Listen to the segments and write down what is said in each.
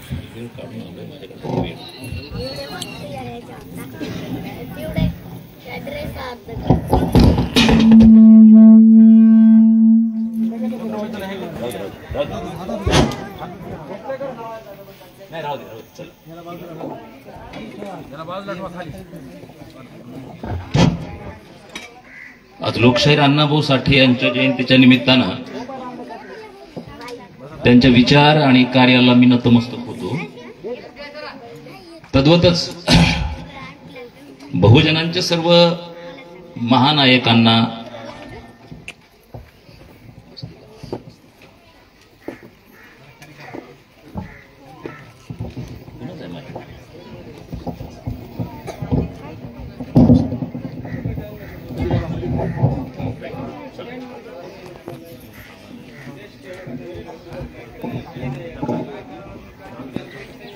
आज लोकशाहीर अण्णाभाऊ साठे यांच्या जयंतीच्या निमित्तानं त्यांच्या विचार आणि कार्याला मी नतमस्तक होतो। तद्वतच बहुजनांच्या सर्व महानायकांना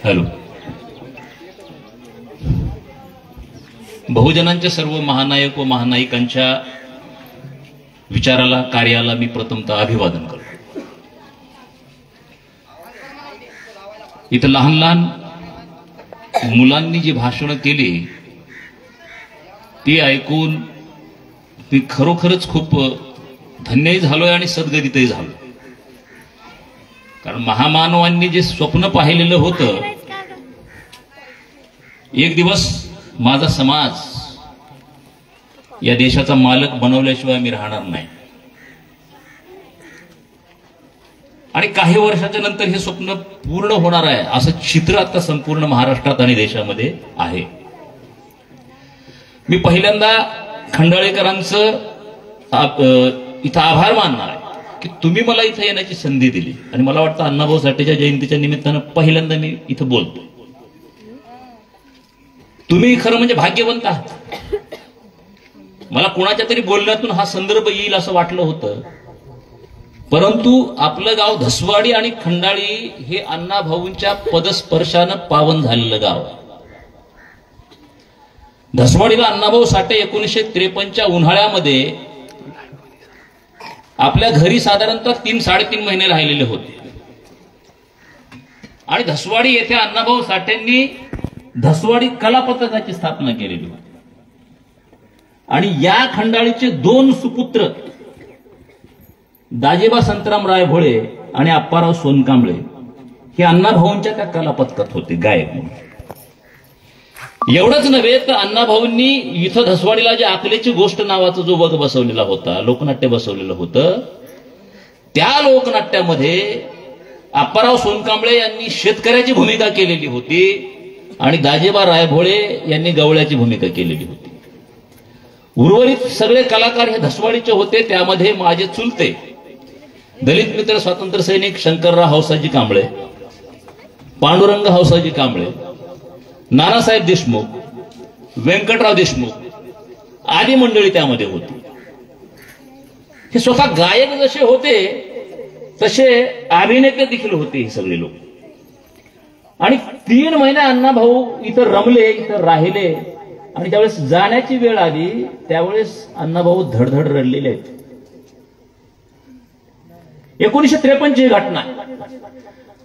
हॅलो बहुजनांच्या सर्व महानायक व महानायिकांच्या विचाराला कार्याला मी प्रथमतः अभिवादन करतो। इथं लहान लहान मुलांनी जी भाषणं केली ती ऐकून मी खरोखरच खूप धन्यही झालोय आणि सद्गदितही झालो। कारण महामानवांनी जे स्वप्न पाहिलेलं होतं, एक दिवस माझा समाज या देशाचा मालक बनवल्याशिवाय मी राहणार नाही, आणि काही वर्षाच्या नंतर हे स्वप्न पूर्ण होणार आहे असं चित्र आता संपूर्ण महाराष्ट्रात आणि देशामध्ये आहे। मी पहिल्यांदा खंडाळेकरांचं इथं आभार मानणार आहे की तुम्ही मला इथं येण्याची संधी दिली, आणि मला वाटतं अण्णाभाऊ साठेच्या जयंतीच्या निमित्तानं पहिल्यांदा मी इथं बोलतो। तुम्ही खरं म्हणजे भाग्यवंत आहात। मला कोणाच्या तरी बोलण्यातून हा संदर्भ येईल असं वाटलं होतं, परंतु आपलं गाव धसवाडी आणि खंडाळी हे अण्णाभाऊंच्या पदस्पर्शानं पावन झालेलं गाव। धसवाडीला अण्णाभाऊ साठे 1953च्या उन्हाळ्यामध्ये आपल्या घरी साधारणतः 3-3.5 महिने राहिलेले होते, आणि धसवाडी येथे अण्णाभाऊ साठेंनी धसवाडी कला पथकाची स्थापना केलेली होती, आणि या खंडाळीचे 2 सुपुत्र दाजेबा संतराम रायभोळे आणि आप्पाराव सोनकांबळे हे अण्णाभाऊंच्या त्या कला पथकात होते गायक म्हणून। एवढंच नव्हे तर अण्णाभाऊंनी इथं धसवाडीला जे आकलेची गोष्ट नावाचा जो वग बसवलेला होता, लोकनाट्य बसवलेलं होतं, त्या लोकनाट्यामध्ये आप्पाराव सोनकांबळे यांनी शेतकऱ्याची भूमिका केलेली होती आणि दाजेबा रायभोळे यांनी गवळ्याची भूमिका केलेली होती। उर्वरित सगळे कलाकार हे धसवाडीचे होते। त्यामध्ये माझे चुलते दलित मित्र स्वातंत्र्य सैनिक शंकरराव हौसाजी कांबळे, पांडुरंग हौसाजी कांबळे, नानासाहेब देशमुख, व्यंकटराव देशमुख आदी मंडळी त्यामध्ये होती। हे स्वतः गायक जसे होते तसे अभिनेते देखील होते हे सगळे लोक, आणि 3 महिने अण्णाभाऊ इथं रमले, इथं राहिले, आणि ज्यावेळेस जाण्याची वेळ आली त्यावेळेस अण्णाभाऊ धडधड रडलेले आहेत। 1953 ही घटना,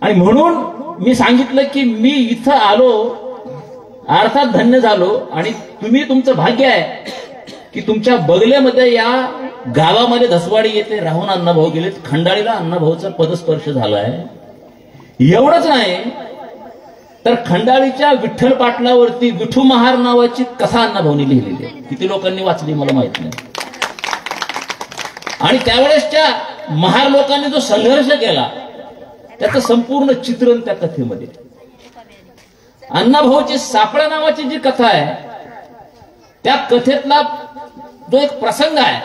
आणि म्हणून मी सांगितलं की मी इथं आलो अर्थात धन्य झालो, आणि तुम्ही तुमचं भाग्य आहे की तुमच्या बगलेमध्ये या गावामध्ये धसवाडी येथे राहून अण्णाभाऊ गेलेत। खंडाळीला अण्णाभाऊचा पदस्पर्श झालाय। एवढंच नाही तर खंडाळीच्या विठ्ठल पाटलावरती विठू महार नावाची कथा अण्णाभाऊंनी लिहिलेली आहे। किती लोकांनी वाचली मला माहित नाही, आणि त्यावेळेसच्या महार लोकांनी जो संघर्ष केला त्याचं संपूर्ण चित्रण त्या कथेमध्ये। अण्णाभाऊची सापळा नावाची जी कथा आहे त्या कथेतला जो एक प्रसंग आहे,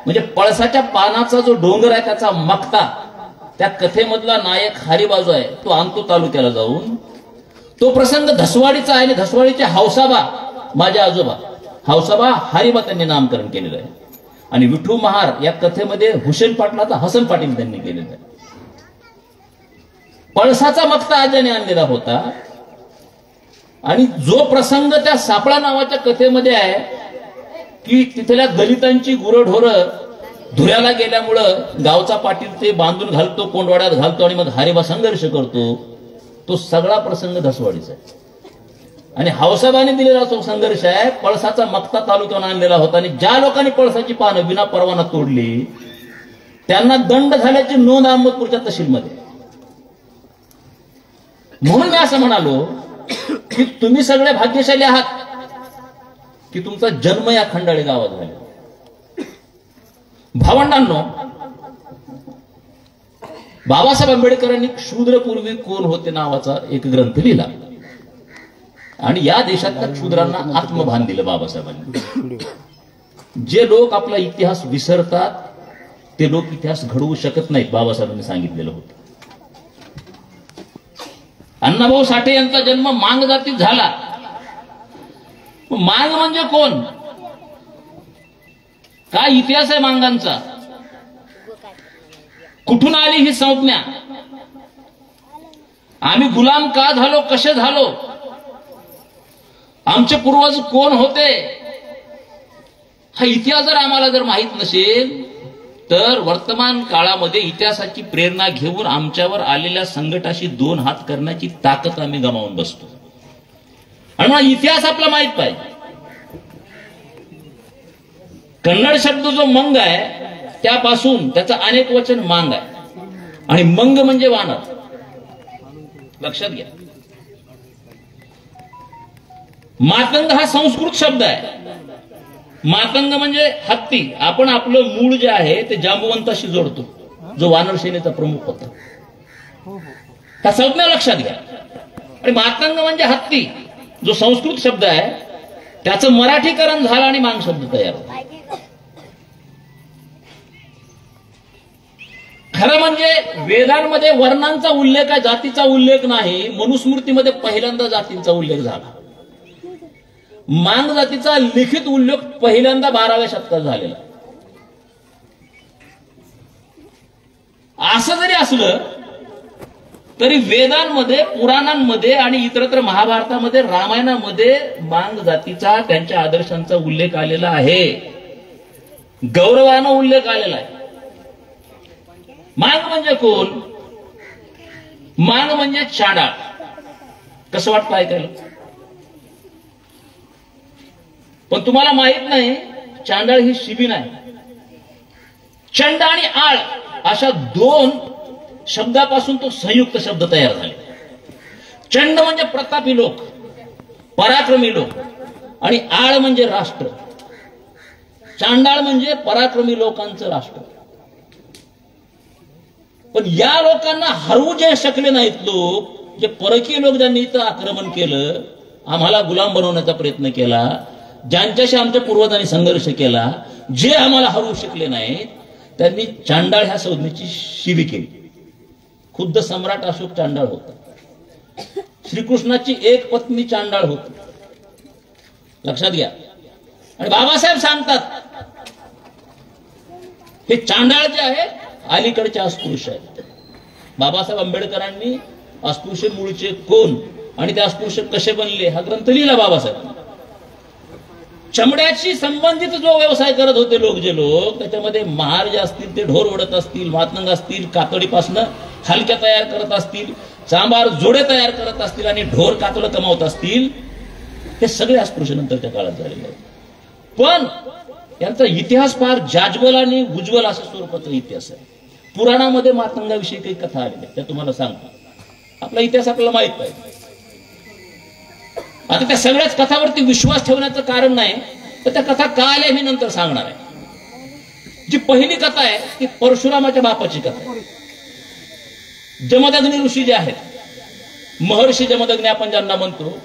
म्हणजे पळसाच्या पानाचा जो डोंगर आहे त्याचा मक्ता, त्या कथेमधला नायक हरिबाजू आहे, तो आणतो तालुक्याला जाऊन। तो प्रसंग धसवाडीचा आहे, आणि धसवाडीचे हौसाबा माझे आजोबा हौसाबा हरिबा त्यांनी नामकरण केलेलं आहे, आणि विठू महार या कथेमध्ये हुसेन पाटलाचा हसन पाटील त्यांनी केलेला आहे। पळसाचा मक्ता आज्याने आणलेला होता, आणि जो प्रसंग त्या सापळा नावाच्या कथेमध्ये आहे की तिथल्या दलितांची गुरढोरं धुऱ्याला गेल्यामुळं गावचा पाटील ते बांधून घालतो, कोंडवाड्यात घालतो, आणि मग हरिबा संघर्ष करतो, तो सगळा प्रसंग धसवाडीचा आहे. आणि हौसाबाने दिलेला तो संघर्ष आहे. पळसाचा मक्ता तालुक्यात आणलेला होता आणि ज्या लोकांनी पळसाची पानं विना परवाना तोडली त्यांना दंड झाल्याची नोंद अहमदपूरच्या तहसीलमध्ये. म्हणून मी असं म्हणालो की तुम्ही सगळे भाग्यशाली आहात की तुमचा जन्म या खंडाळी गावात झाला. भावंडांनो, बाबासाहेब आंबेडकरांनी क्षुद्रपूर्वी कोण होते नावाचा एक ग्रंथ लिहिला आणि या देशातल्या क्षुद्रांना आत्मभान दिलं बाबासाहेबांनी. जे लोक आपला इतिहास विसरतात ते लोक इतिहास घडवू शकत नाहीत, बाबासाहेबांनी सांगितलेलं होतं. अण्णाभाऊ साठे यांचा जन्म मांग जातीत झाला. मांग म्हणजे कोण? काय इतिहास आहे मांगांचा? कुठून आली ही संज्ञा? आम्ही गुलाम का झालो, कसे झालो, आमचे पूर्वज कोण होते, हा इतिहास जर आम्हाला माहित नसेल तर वर्तमान काळामध्ये इतिहासाची प्रेरणा घेऊन आमच्यावर आलेल्या संकटाशी दोन हात करण्याची ताकद आम्ही गमावून बसतो. आणि मग इतिहास आपला माहित पाहिजे. कन्नड शब्द जो मंग आहे त्यापासून त्याचं अनेक वचन मांग आहे आणि मंग म्हणजे वानर. लक्षात घ्या. मातंग हा संस्कृत शब्द आहे. मातंग म्हणजे हत्ती. आपण आपलं मूळ जे आहे ते जांबुवंताशी जोडतो, जो वानर सेनेचा प्रमुख होता. हा संज्ञा लक्षात घ्या. आणि मातंग म्हणजे हत्ती, जो संस्कृत शब्द आहे त्याचं मराठीकरण झालं आणि मांग शब्द तयार झाला. खरं म्हणजे वेदांमध्ये वर्णांचा उल्लेख आहे, जातीचा उल्लेख नाही. मनुस्मृतीमध्ये पहिल्यांदा जातींचा उल्लेख झाला. मांग जातीचा लिखित उल्लेख पहिल्यांदा 12व्या शतकात झालेला. असं जरी असलं तरी वेदांमध्ये, पुराणांमध्ये आणि इतरत्र महाभारतामध्ये, रामायणामध्ये मांग जातीचा, त्यांच्या आदर्शांचा उल्लेख आलेला आहे. गौरवानं उल्लेख आलेला आहे. मांग म्हणजे कोण? मांग म्हणजे चांडाळ. कसं वाटतं ऐकायला? पण तुम्हाला माहित नाही चांडाळ ही शिबीण आहे. चंड आणि आळ अशा दोन शब्दापासून तो संयुक्त शब्द तयार झाले. चंड म्हणजे प्रतापी लोक, पराक्रमी लोक आणि आळ म्हणजे राष्ट्र. चांडाळ म्हणजे पराक्रमी लोकांचं राष्ट्र. पण या लोकांना हरवू जे शकले नाहीत लोक, जे परकीय लोक ज्यांनी इथं आक्रमण केलं, आम्हाला गुलाम बनवण्याचा प्रयत्न केला, ज्यांच्याशी आमच्या पूर्वजांनी संघर्ष केला, जे आम्हाला हरवू शकले नाहीत, त्यांनी चांडाळ ह्या संज्ञेची शिवी केली. खुद्द सम्राट अशोक चांडाळ होता. श्रीकृष्णाची एक पत्नी चांडाळ होती. लक्षात घ्या. आणि बाबासाहेब सांगतात हे चांडाळ जे आहे अलीकडचे अस्पृश्य आहेत. बाबासाहेब आंबेडकरांनी अस्पृश्य मूळचे कोण आणि ते अस्पृश्य कसे बनले हा ग्रंथ लिहिला बाबासाहेब. चमड्याशी संबंधित जो व्यवसाय करत होते लोक, जे लोक त्याच्यामध्ये महार जे असतील ते ढोर ओढत असतील, मातंग असतील, कातडीपासनं हलक्या तयार करत असतील, चांबार जोडे तयार करत असतील आणि ढोर कातडं कमावत असतील, हे सगळे अस्पृश्य नंतरच्या काळात झालेले आहेत. पण यांचा इतिहास फार जाज्वल आणि उज्ज्वल अशा स्वरूपाचा इतिहास आहे. पुराणामध्ये मातंगाविषयी काही कथा आलेल्या त्या तुम्हाला सांगतो. आपला इतिहास आपल्याला माहित पाहिजे. आता त्या सगळ्याच कथावरती विश्वास ठेवण्याचं कारण नाही, तर त्या कथा का आल्या मी नंतर सांगणार आहे. जी पहिली कथा आहे ती परशुरामाच्या बापाची कथा आहे. जमदग्नी ऋषी जे आहेत, महर्षी जमदग्नी आपण ज्यांना म्हणतो,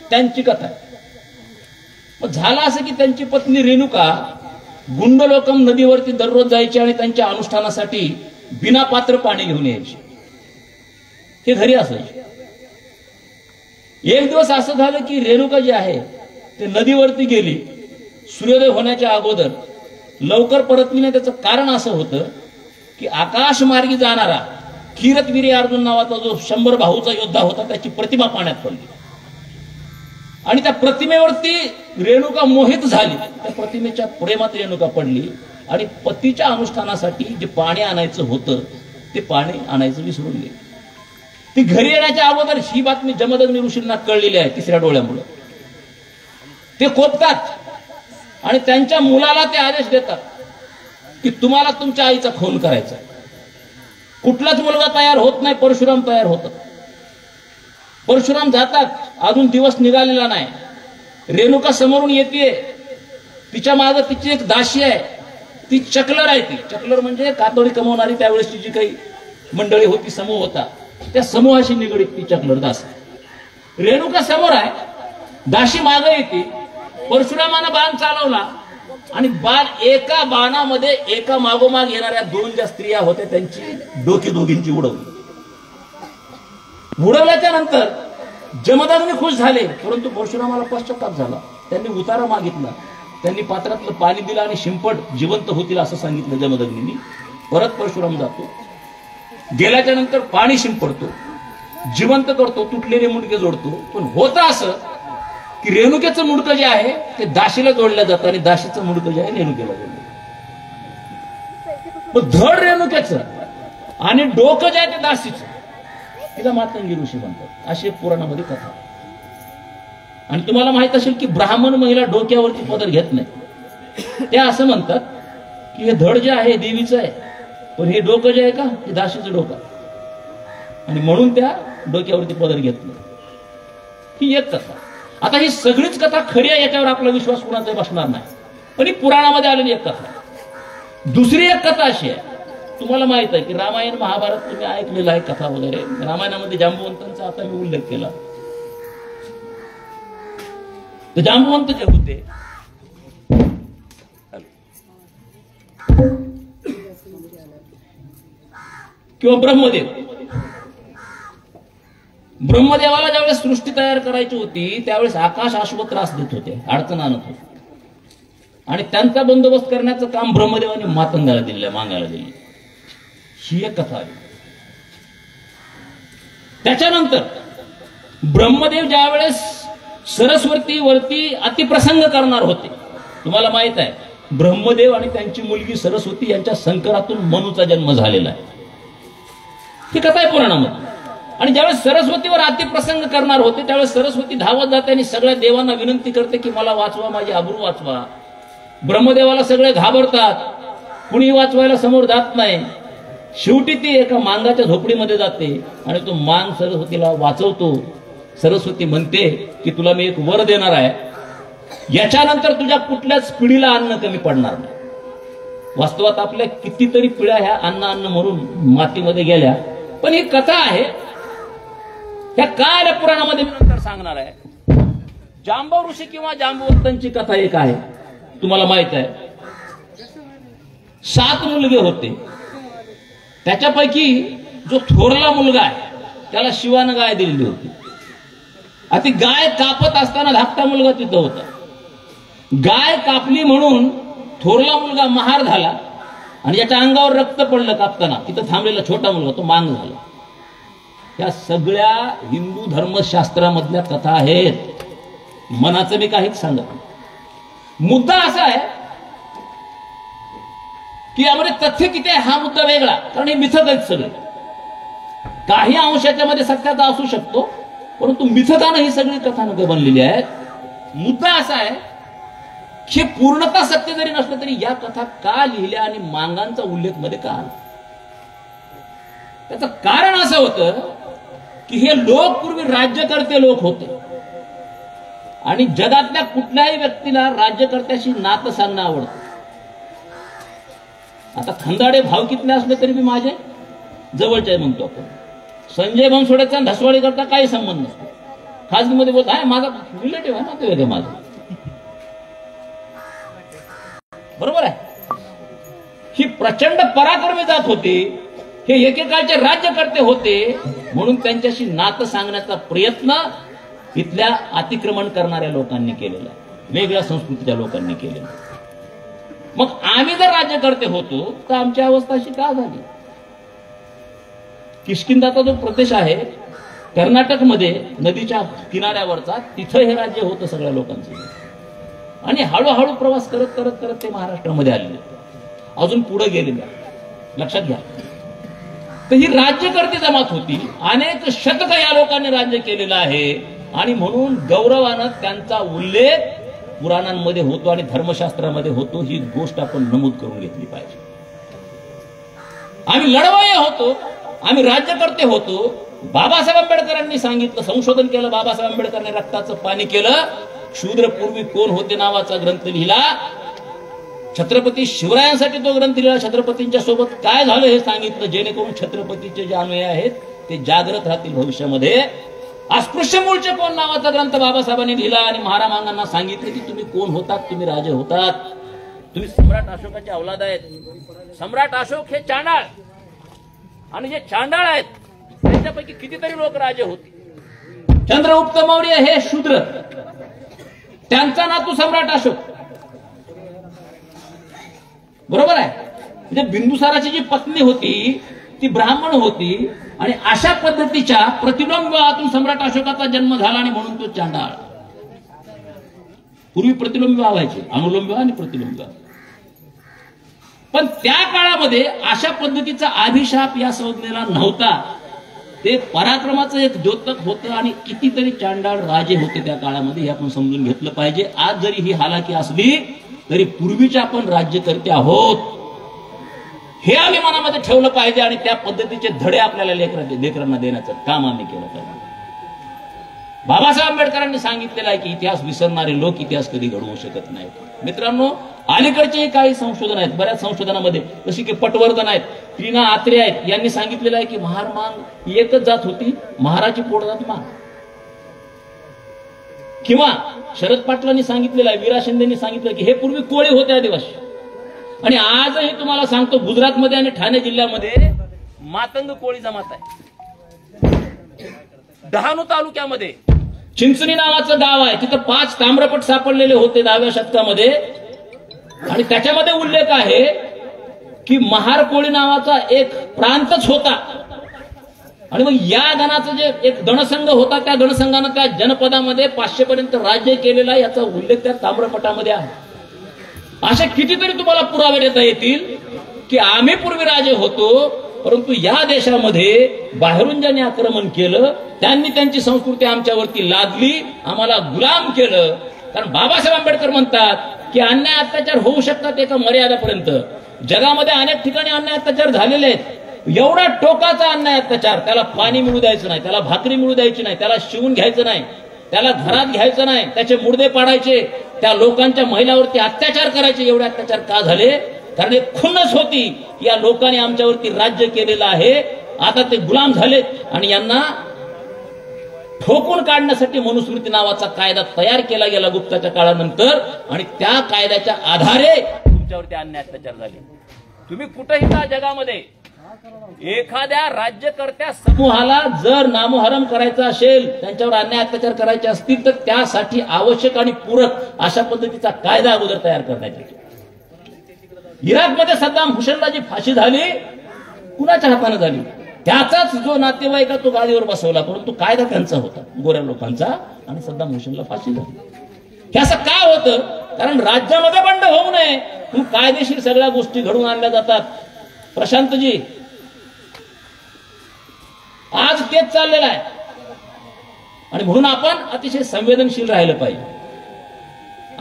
त्यांची कथा आहे. झालं असं की त्यांची पत्नी रेणुका गुंडलोकम नदीवरती दररोज जायची आणि त्यांच्या अनुष्ठानासाठी बिना पात्र पाणी घेऊन यायची. हे घरी असायचे. एक दिवस असं झालं की रेणुका जी आहे ते नदीवरती गेली. सूर्योदय होण्याच्या अगोदर लवकर परतली नाही. त्याचं कारण असं होतं की आकाशमार्गी जाणारा कीरतवीर्य अर्जुन नावाचा जो 100 भाऊचा योद्धा होता, त्याची प्रतिमा पाण्यात पडली आणि त्या प्रतिमेवरती रेणुका मोहित झाली. त्या प्रतिमेच्या प्रेमात रेणुका पडली आणि पतीच्या अनुष्ठानासाठी जे पाणी आणायचं होतं ते पाणी आणायचं विसरून गेली. ती घरी येण्याच्या अगोदर ही बातमी जमदग्नी ऋषींना कळलेली आहे तिसऱ्या डोळ्यामुळे. ते कोपतात आणि त्यांच्या मुलाला ते आदेश देतात की तुम्हाला तुमच्या आईचा खून करायचा. कुठलाच मुलगा तयार होत नाही, परशुराम तयार होतात. परशुराम जातात, अजून दिवस निघालेला नाही. रेणुका समोरून येते, तिच्या मागे तिची एक दासी आहे, ती चकलर आहे. ती चकलर म्हणजे कातोडी कमवणारी त्यावेळेसची जी काही मंडळी होती, समूह होता, त्या समूहाशी निगडीत ती चकलर दासी. रेणुका समोर आहे, दासी मागे येते. परशुरामानं बाण चालवला आणि बाण एका बाणामध्ये एका मागोमाग येणाऱ्या दोन ज्या स्त्रिया होत्या त्यांची डोकी दोघींची उडवली. उडवल्याच्या नंतर जमदग्नी खुश झाले, परंतु परशुरामाला पश्चाताप झाला. त्यांनी उतारा मागितला, त्यांनी पात्रातलं पाणी दिलं आणि शिंपट जिवंत होतील असं सांगितलं जमदग्नींनी. परत परशुराम जातो, गेल्याच्या नंतर पाणी शिंपडतो, जिवंत करतो, तुटलेले मुंडके जोडतो. पण होतं असं की रेणुकेचं मुंडकं जे आहे ते दाशीला जोडलं जातं आणि दाशीचं मुंडकं जे आहे रेणुकेला जोडलं. धड रेणुकेचं आणि डोकं जे आहे ते दाशीचं, तिला मातंगी ऋषी म्हणतात, अशी एक पुराणामध्ये कथा. आणि तुम्हाला माहित असेल की ब्राह्मण महिला डोक्यावरती पदर घेत नाही. त्या असं म्हणतात की हे धड जे आहे देवीचं आहे, पण हे डोकं जे आहे का हे दाशीचं डोकं, आणि म्हणून त्या डोक्यावरती पदर घेत नाही. ही एक कथा. आता ही सगळीच कथा खरी आहे याच्यावर आपला विश्वास कुणाचा बसणार नाही, पण ही पुराणामध्ये आलेली एक कथा. दुसरी एक कथा अशी आहे, तुम्हाला माहित आहे की रामायण महाभारत तुम्ही ऐकलेलं आहे कथा वगैरे. रामायणामध्ये जांबुवंतांचा आता मी उल्लेख केला. तर जांबुवंत जे होते किंवा ब्रह्मदेवाला ज्यावेळेस सृष्टी तयार करायची होती त्यावेळेस आकाश अश्व त्रास देत होते, अडचण आणत होते, आणि त्यांचा बंदोबस्त करण्याचं काम ब्रह्मदेवाने मातंगाला दिलं, मांगाला दिलं. ही एक कथा आली. त्याच्यानंतर ब्रह्मदेव ज्यावेळेस सरस्वतीवरती अतिप्रसंग करणार होते, तुम्हाला माहित आहे ब्रह्मदेव आणि त्यांची मुलगी सरस्वती यांच्या संकरातून मनुचा जन्म झालेला आहे. ही कथा आहे पुराणामध्ये. आणि ज्यावेळेस सरस्वतीवर अतिप्रसंग करणार होते त्यावेळेस सरस्वती धावत जाते आणि सगळ्या देवांना विनंती करते की मला वाचवा, माझी आबरू वाचवा. ब्रह्मदेवाला सगळे घाबरतात, कुणी वाचवायला समोर जात नाही. शेवटी ती एका मांगाच्या झोपडीमध्ये जाते आणि तो मांग सरस्वतीला वाचवतो. सरस्वती म्हणते की तुला मी एक वर देणार आहे, याच्यानंतर तुझ्या कुठल्याच पिढीला अन्न कमी पडणार नाही. वास्तवात आपल्या कितीतरी पिढ्या ह्या अन्न म्हणून मातीमध्ये गेल्या, पण ही कथा आहे. ह्या काय पुराणामध्ये मी नंतर सांगणार आहे. जांबव ऋषी किंवा जांबवंतांची कथा एक आहे, तुम्हाला माहित आहे. 7 मुलगे होते, त्याच्यापैकी जो थोरला मुलगा आहे त्याला शिवानं गाय दिलेली होती. आता ती गाय कापत असताना धाकटा मुलगा तिथं होता. गाय कापली म्हणून थोरला मुलगा महार झाला आणि याच्या अंगावर रक्त पडलं कापताना. तिथं थांबलेला छोटा मुलगा तो मांग झाला. या सगळ्या हिंदू धर्मशास्त्रामधल्या कथा आहेत. मनाचं मी काहीच सांगत नाही. मुद्दा असा आहे की यामध्ये तथ्य किती आहे हा मुद्दा वेगळा, कारण हे मिथक आहेत सगळे. काही अंशाच्या मध्ये सत्याचा असू शकतो, परंतु मिथकानं ही सगळी कथानकं बनलेली आहेत. मुद्दा असा आहे की पूर्णतः सत्य जरी नसलं तरी या कथा का लिहिल्या आणि मांगांचा उल्लेख मध्ये का आला. त्याचं कारण असं होतं की हे लोक पूर्वी राज्यकर्ते लोक होते आणि जगातल्या कुठल्याही व्यक्तीला राज्यकर्त्याशी नातं सांगणं आवडतं. आता खंदाडे भावकीतले असले तरी मी माझे जवळचे म्हणतो आपण. संजय बनसोडेचा धसवाडी करता काही संबंध नसतो. खाजगीमध्ये बोलत आहे माझा रिलेटिव्ह आहे ना, ते वेगळं माझं, बरोबर आहे. ही प्रचंड पराक्रमी जात होते, हे एकेकाळचे राज्यकर्ते होते, म्हणून त्यांच्याशी नातं सांगण्याचा प्रयत्न इथल्या अतिक्रमण करणाऱ्या लोकांनी केलेला, वेगळ्या संस्कृतीच्या लोकांनी केलेला. मग आम्ही जर राज्यकर्ते होतो तर आमची अवस्था अशी का झाली. किष्किंधाचा जो प्रदेश आहे कर्नाटकमध्ये नदीच्या किनाऱ्यावरचा, तिथं हे राज्य होतं सगळ्या लोकांचं. आणि हळूहळू प्रवास करत करत करत ते महाराष्ट्रामध्ये आलेले, अजून पुढे गेलेले. लक्षात घ्या, तर ही राज्यकर्ते जमात होती. अनेक शतक या लोकांनी राज्य केलेलं आहे आणि म्हणून गौरवानं त्यांचा उल्लेख पुराणांमध्ये होतो आणि धर्मशास्त्रामध्ये होतो. ही गोष्ट आपण नमूद करून घेतली पाहिजे. आम्ही लढवय्ये होतो, आम्ही राज्यकर्ते होतो. बाबासाहेब आंबेडकरांनी सांगितलं, संशोधन केलं. बाबासाहेब आंबेडकरांनी रक्ताचं पाणी केलं. शूद्र पूर्वी कोण होते नावाचा ग्रंथ लिहिला. छत्रपती शिवरायांसाठी तो ग्रंथ लिहिला. छत्रपतींच्या सोबत काय झालं हे सांगितलं, जेणेकरून छत्रपतीचे जे अनुयायी आहेत ते जागृत राहतील भविष्यामध्ये. अस्पृश्य मूळचे कोण नावाचा ग्रंथ बाबासाहेबांनी लिहिला आणि महारामांना सांगितले की तुम्ही कोण होतात, तुम्ही राजे होतात, तुम्ही सम्राट अशोकाचे औलाद आहेत. सम्राट अशोक हे चांडाळ आणि जे चांडाळ आहेत त्यांच्यापैकी कितीतरी लोक राजे होते. चंद्रगुप्त मौर्य हे शूद्र, त्यांचा नातू सम्राट अशोक. बरोबर आहे. म्हणजे बिंदुसाराची जी पत्नी होती ती ब्राह्मण होती आणि अशा पद्धतीच्या प्रतिलोम विवाहातून सम्राट अशोकाचा जन्म झाला आणि म्हणून तो चांडाळ. पूर्वी प्रतिलोम विवाह व्हायचे, अनुलोम विवाह आणि प्रतिलोम विवाह. पण त्या काळामध्ये अशा पद्धतीचा अभिशाप या संज्ञेला नव्हता. ते पराक्रमाचं एक द्योतक होतं आणि कितीतरी चांडाळ राजे होते त्या काळामध्ये. हे आपण समजून घेतलं पाहिजे. आज जरी ही हालाकी असली तरी पूर्वीचे आपण राज्यकर्ते आहोत हे आम्ही मनामध्ये ठेवलं पाहिजे आणि त्या पद्धतीचे धडे आपल्याला लेकरांना देण्याचं काम आम्ही केलं पाहिजे. बाबासाहेब आंबेडकरांनी सांगितलेलं आहे की इतिहास विसरणारे लोक इतिहास कधी घडवू शकत नाहीत. मित्रांनो, अलीकडचे काही संशोधन आहेत, बऱ्याच संशोधनामध्ये जशी की पटवर्धन आहेत, टीना आत्रे आहेत, यांनी सांगितलेलं आहे की महारमांग ही एकच जात होती, महाराची पोटजात मांग. किंवा शरद पाटलांनी सांगितलेलं आहे, वीरा शिंदेनी सांगितलं की हे पूर्वी कोळी होते, आदिवासी. आणि आजही तुम्हाला सांगतो गुजरातमध्ये आणि ठाणे जिल्ह्यामध्ये मातंग कोळी जमात आहे. डहाणू तालुक्यामध्ये चिंचणी नावाचं गाव आहे, तिथं 5 ताम्रपट सापडलेले होते 10व्या शतकामध्ये आणि त्याच्यामध्ये उल्लेख आहे की महार कोळी नावाचा एक प्रांतच होता. आणि मग या गणाचं जे एक गणसंघ होता त्या गणसंघानं त्या जनपदामध्ये 500 पर्यंत राज्य केलेला याचा उल्लेख त्या ताम्रपटामध्ये आहे. असे कितीतरी तुम्हाला पुरावे देता येतील की आम्ही पूर्वी राजे होतो, परंतु या देशामध्ये बाहेरून ज्यांनी आक्रमण केलं त्यांनी त्यांची संस्कृती आमच्यावरती लादली, आम्हाला गुलाम केलं. कारण बाबासाहेब आंबेडकर म्हणतात की अन्याय अत्याचार होऊ शकतात एका मर्यादापर्यंत. जगामध्ये अनेक ठिकाणी अन्याय अत्याचार झालेले आहेत. एवढा टोकाचा अन्याय अत्याचार, त्याला पाणी मिळू द्यायचं नाही, त्याला भाकरी मिळू द्यायची नाही, त्याला शिवून घ्यायचं नाही, त्याला घरात घ्यायचं नाही, त्याचे मुर्दे पाडायचे, त्या लोकांच्या महिलावरती अत्याचार करायचे. एवढे अत्याचार का झाले? कारण एक खुन्नस होती, या लोकांनी आमच्यावरती राज्य केलेलं आहे, आता ते गुलाम झालेत आणि यांना ठोकून काढण्यासाठी मनुस्मृती नावाचा कायदा तयार केला गेला गुप्ताच्या काळानंतर आणि त्या कायद्याच्या आधारे तुमच्यावरती अन्याय अत्याचार झाले. तुम्ही कुठेही जा जगामध्ये, एखाद्या राज्यकर्त्या समूहाला जर नामोहरम करायचा असेल, त्यांच्यावर अन्याय अत्याचार करायचे असतील तर त्यासाठी आवश्यक आणि पूरक अशा पद्धतीचा कायदा अगोदर तयार करण्यात येतो. इराकमध्ये सद्दाम हुसेनला जी फाशी झाली कुणाच्या हाताने झाली? त्याचाच जो नातेवाईक तो गादीवर बसवला, परंतु कायदा त्यांचा होता, गोऱ्या लोकांचा, आणि सद्दाम हुसेनला फाशी झाली. हे असं का होतं? कारण राज्यामध्ये बंड होऊ नये म्हणून कायदेशीर सगळ्या गोष्टी घडवून आणल्या जातात. प्रशांतजी, आज तेच चाललेलं आहे आणि म्हणून आपण अतिशय संवेदनशील राहिलं पाहिजे.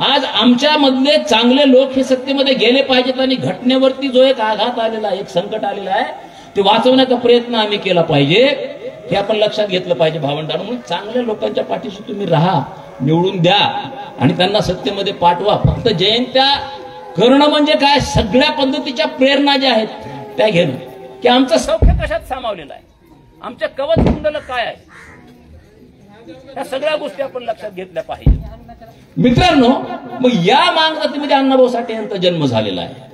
आज आमच्या मधले चांगले लोक हे सत्तेमध्ये गेले पाहिजेत आणि घटनेवरती जो एक आघात आलेला आहे, एक संकट आलेलं आहे, ते वाचवण्याचा प्रयत्न आम्ही केला पाहिजे. हे आपण लक्षात घेतलं पाहिजे भावंडांनो. म्हणून चांगल्या लोकांच्या पाठीशी तुम्ही राहा, निवडून द्या आणि त्यांना सत्तेमध्ये पाठवा. फक्त जयंत्या करणं म्हणजे काय? सगळ्या पद्धतीच्या प्रेरणा ज्या आहेत त्या घेणं, की आमचं सौख्य कशात सामावलेलं आहे, आमच्या कवच कुंडल काय आहे, या सगळ्या गोष्टी आपण लक्षात घेतल्या पाहिजे. मित्रांनो, मग या मागणीमध्ये अण्णाभाऊ साठे यांचा जन्म झालेला आहे.